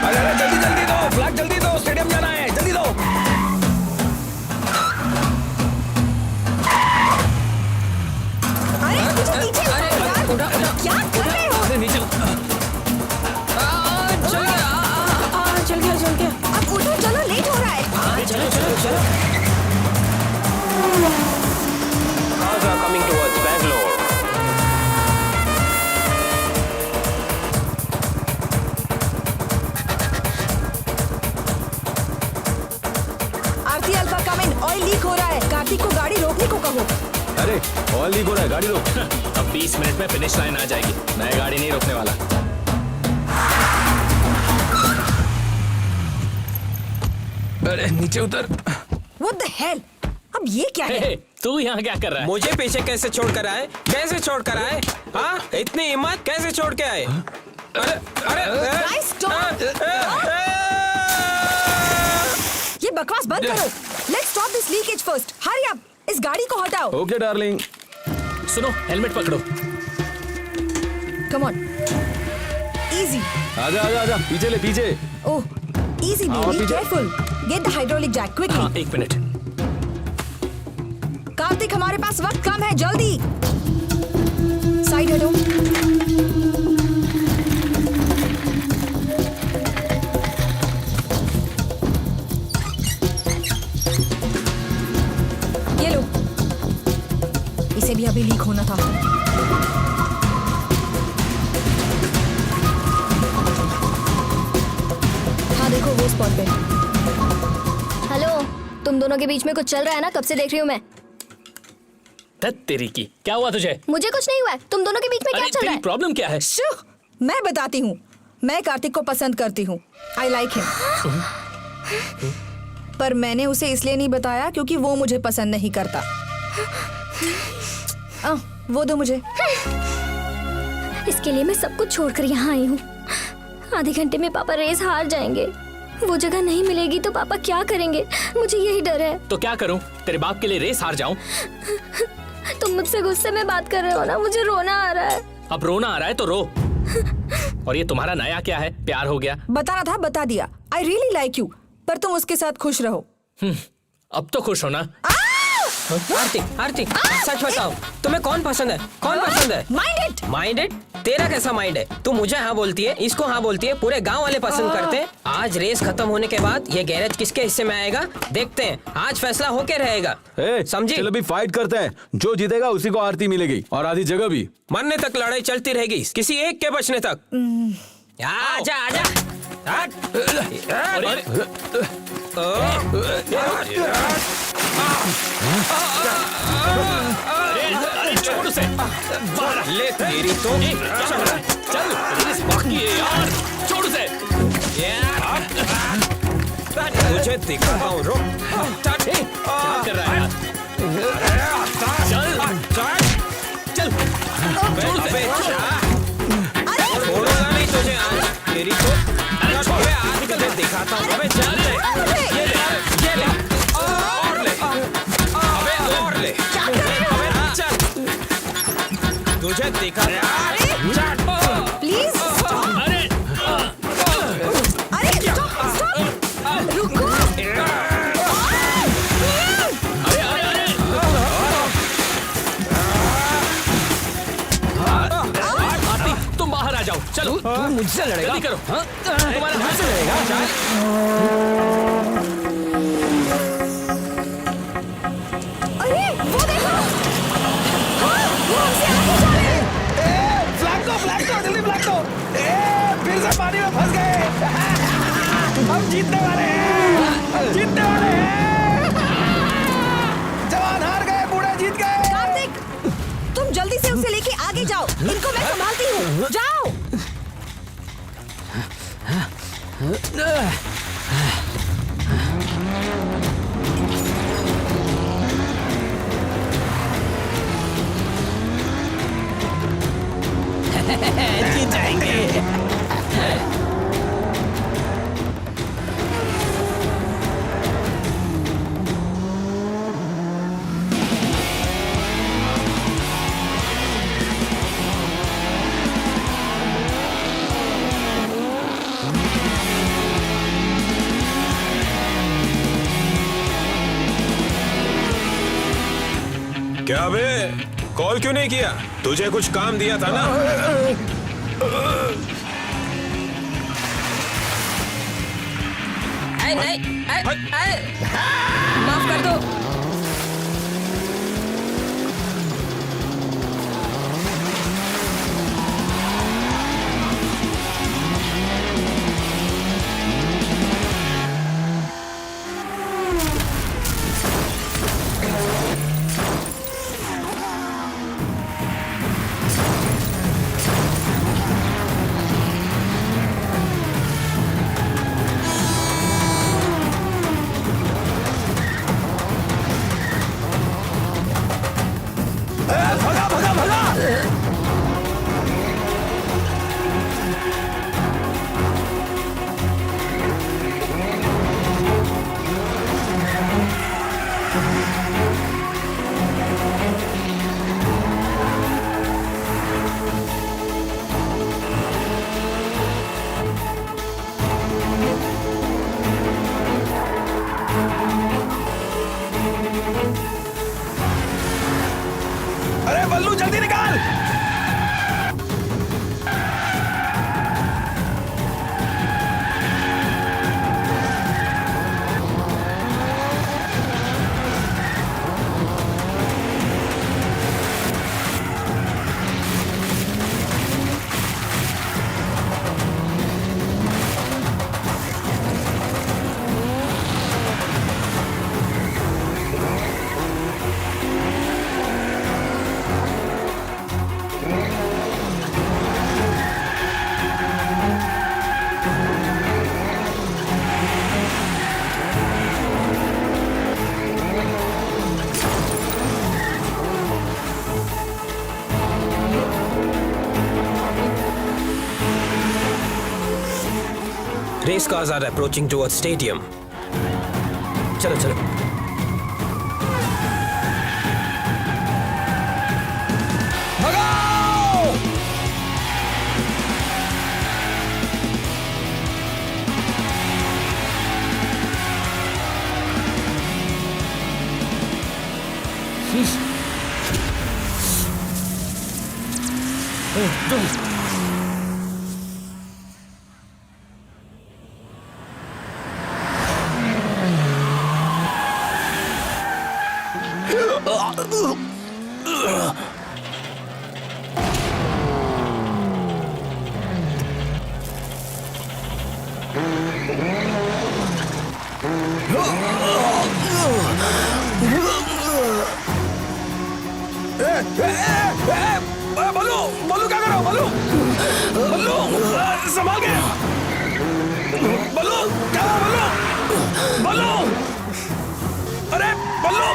अरे जल्दी जल्दी दो, फ्लैग जल्दी दो, स्टेडियम जाना है, जल्दी दो। अरे पीछे यार, क्या कर रहे हो? चल गया। अब उठो, चलो, लेट हो रहा है। चलो। Cars are coming towards Bangalore. Aarti, alpha come in, oil leak हो रहा है। कार्तिक को गाड़ी रोकने को कहो। अरे ऑयल लीक हो रहा है, गाड़ी रोक। अब 20 मिनट में फिनिश लाइन आ जाएगी, मैं गाड़ी नहीं रोकने वाला। अरे नीचे उतर। What the hell? अब ये क्या है? हे, तू यहाँ क्या कर रहा है? मुझे पीछे कैसे छोड़ कर आए? हाँ? इतनी हिम्मत कैसे छोड़ के आए? Guys, stop! ये बकवास बंद करो। Let's stop this leakage first. Hurry up! इस गाड़ी को हटाओ। Okay darling. सुनो, हेलमेट पकड़ो। Come on. Easy. आजा, पीछे ले, पीछे। Oh, easy baby. Careful. Get the hydraulic jack quickly. हाँ, 1 मिनट। कार्तिक, हमारे पास वक्त कम है, जल्दी। साइड हटो। ये लो। से भी अभी लीक होना था। हाँ देखो वो स्पॉट पे। हेलो, तुम दोनों के बीच में कुछ चल रहा है ना? कब से देख रही हूँ मैं। तेरी की क्या हुआ तुझे? मुझे कुछ नहीं हुआ है, तुम दोनों के बीच में क्या चल रहा है? प्रॉब्लम क्या है? मैं बताती हूँ। मैं कार्तिक को पसंद करती हूँ। I like him. पर मैंने उसे इसलिए नहीं बताया क्योंकि वो मुझे पसंद नहीं करता। वो दो मुझे। इसके लिए मैं सब कुछ छोड़कर यहाँ आई हूँ। आधे घंटे में पापा रेस हार जाएंगे। वो जगह नहीं मिलेगी तो पापा क्या करेंगे? मुझे यही डर है। तो क्या करूँ? तेरे बाप के लिए रेस हार जाऊँ? तुम मुझसे गुस्से में बात कर रहे हो ना, मुझे रोना आ रहा है। अब रोना आ रहा है तो रो। और ये तुम्हारा नया क्या है? प्यार हो गया? बताना था, बता दिया। आई रियली लाइक यू, पर तुम उसके साथ खुश रहो। अब तो खुश हो ना? आरती, आरती, सच बताओ, तुम्हें कौन पसंद है? कौन पसंद है? माइंडेड। माइंडेड? तेरा कैसा माइंड है? तू मुझे हाँ बोलती है, इसको हाँ बोलती है, पूरे गांव वाले पसंद करते हैं। आज रेस खत्म होने के बाद ये गैरेज किसके हिस्से में आएगा देखते हैं। आज फैसला होके रहेगा, समझी? चलो अभी फाइट करते हैं, जो जीतेगा उसी को आरती मिलेगी और आधी जगह भी। मरने तक लड़ाई चलती रहेगी, किसी एक के बचने तक। आजा आजा। छोड़ उसे। ले तेरी तो। चल रेस बाकी है यार, छोड़ उसे। मुझे दिखाता हूँ, रुक। क्या कर रहा है यार? चल छोड़ उसे। छोड़ूंगा नहीं तुझे आज, तेरी तो। अरे छोड़, आज तुझे दिखाता हूँ। अबे चल ले, ये ले, और ले, अबे और ले, अबे चल, तुझे दिखा। प्लीज अरे अरे स्टॉप रुको। आरती तुम बाहर आ जाओ। चलो तू मुझसे लड़ेगा? जल्दी करो। तुम्हारे हाथ से लड़ेगा? अरे वो देखो, वो हमसे आगे जा रहे हैं। फ्लैग दो, जल्दी फ्लैग दो। फिर से पानी में फंस गए। हम जीतने वाले हैं, जीतने वाले हैं। जवान हार गए, बूढ़े जीत गए। कार्तिक, तुम जल्दी से उसे लेके आगे जाओ। इनको मैं संभालती हूँ। जाओ। जीत जाएंगे। क्या बे, कॉल क्यों नहीं किया? तुझे कुछ काम दिया था ना? नहीं, माफ कर दो। अरे बल्लू जल्दी निकाल। Race cars are approaching towards stadium. चलो चलो बल्लू बल्लू क्या कर रहा हो बल्लू बल्लू संभाल के बल्लू क्या हुआ बल्लू बल्लू अरे बल्लू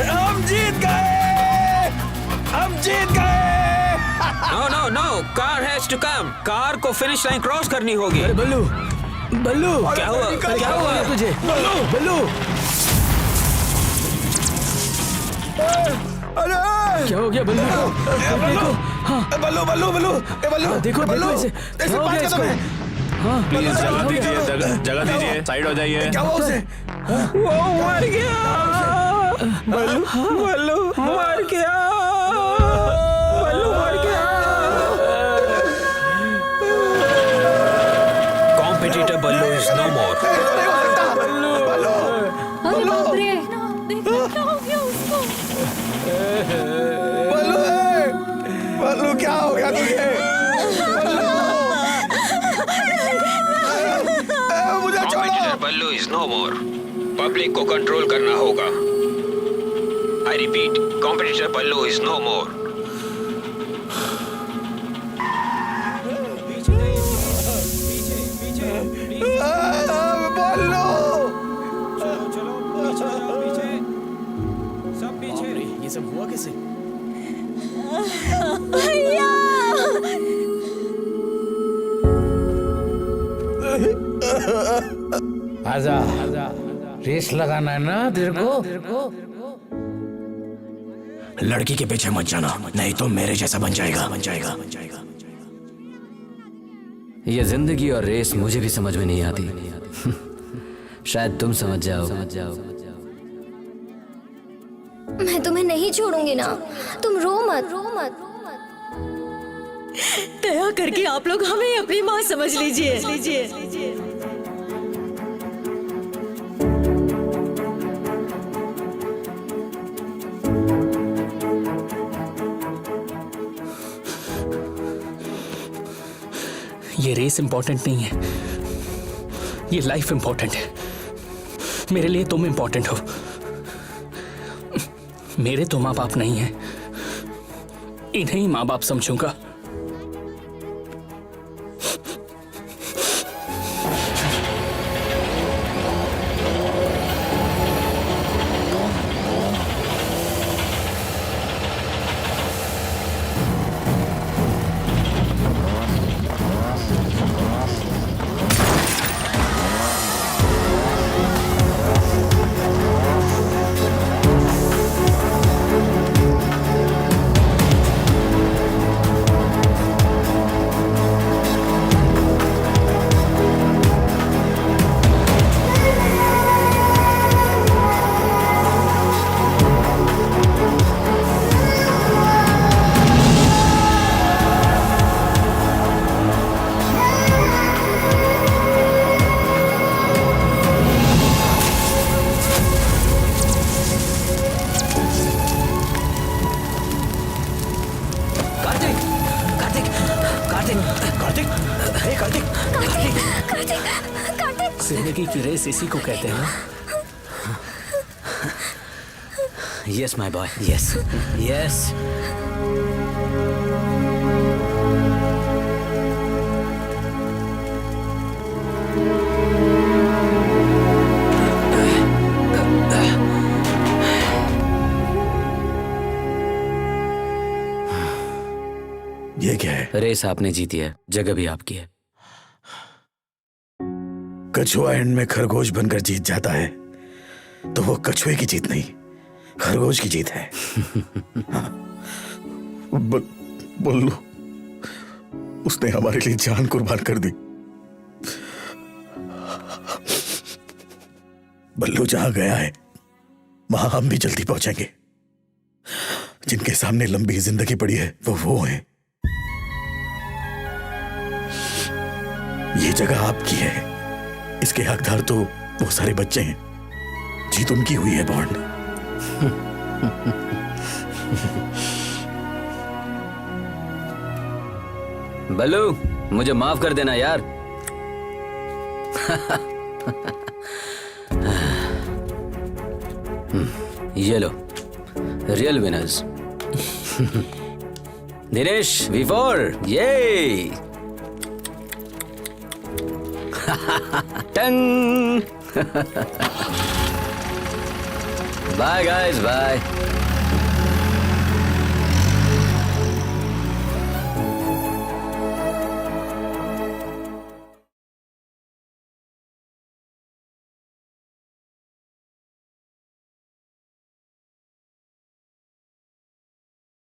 हम जीत गए हम जीत गए No, no, no. Car has to come. Car को फिनिश लाइन क्रॉस करनी होगी. बल्लू बल्लू क्या हुआ? क्या हुआ तुझे बल्लू बल्लू अरे क्या हो गया बल्लू को? देखो बल्लू बल्लू बल्लू बल्लू देखो बल्लू इसे ऐसे हो पाँच गया कदम है हाँ प्लीज जगह दीजिए, जगह दीजिए, साइड हो जाइए। क्या हुआ उसे वो मर गया. बल्लू बल्लू मर गया. बल्लू मर गया. Competitor Ballu is no more. अरे बाप रे देखो क्या हो गया उसको। बल्लू क्या हो गया तुझे मुझे Competitor Ballu is no more. Public को कंट्रोल करना होगा. I repeat, competitor Ballu is no more. ये सब हुआ कैसे? भैया आजा रेस लगाना है ना तेरे को लड़की के पीछे मत जाना, नहीं तो मेरे जैसा बन जाएगा बन जाएगा बन जाएगा। ये जिंदगी और रेस मुझे भी समझ में नहीं आती। शायद तुम समझ जाओ। मैं तुम्हें नहीं छोड़ूंगी ना, तुम रो मत रो मत। दया करके आप लोग हमें अपनी माँ समझ लीजिए। ये रेस इंपॉर्टेंट नहीं है, ये लाइफ इंपॉर्टेंट है। मेरे लिए तुम इंपॉर्टेंट हो, मेरे तो माँ बाप नहीं है, इन्हें ही माँ बाप समझूंगा। जिंदगी की रेस इसी को कहते हैं ना। Yes my boy, yes yes. ये क्या है? रेस आपने जीती है, जगह भी आपकी है। कछुआ एंड में खरगोश बनकर जीत जाता है तो वो कछुए की जीत नहीं, खरगोश की जीत है। हाँ। बल्लू, उसने हमारे लिए जान कुर्बान कर दी। बल्लू जहां गया है वहां हम भी जल्दी पहुंचेंगे। जिनके सामने लंबी जिंदगी पड़ी है वो हैं। ये जगह आपकी है, इसके हकदार तो वो सारे बच्चे हैं। जीत उनकी हुई है बॉन्ड। बल्लू, मुझे माफ कर देना यार। ये लो, रियल विनर्स। दिनेश V4, ये टंग। Bye guys, bye.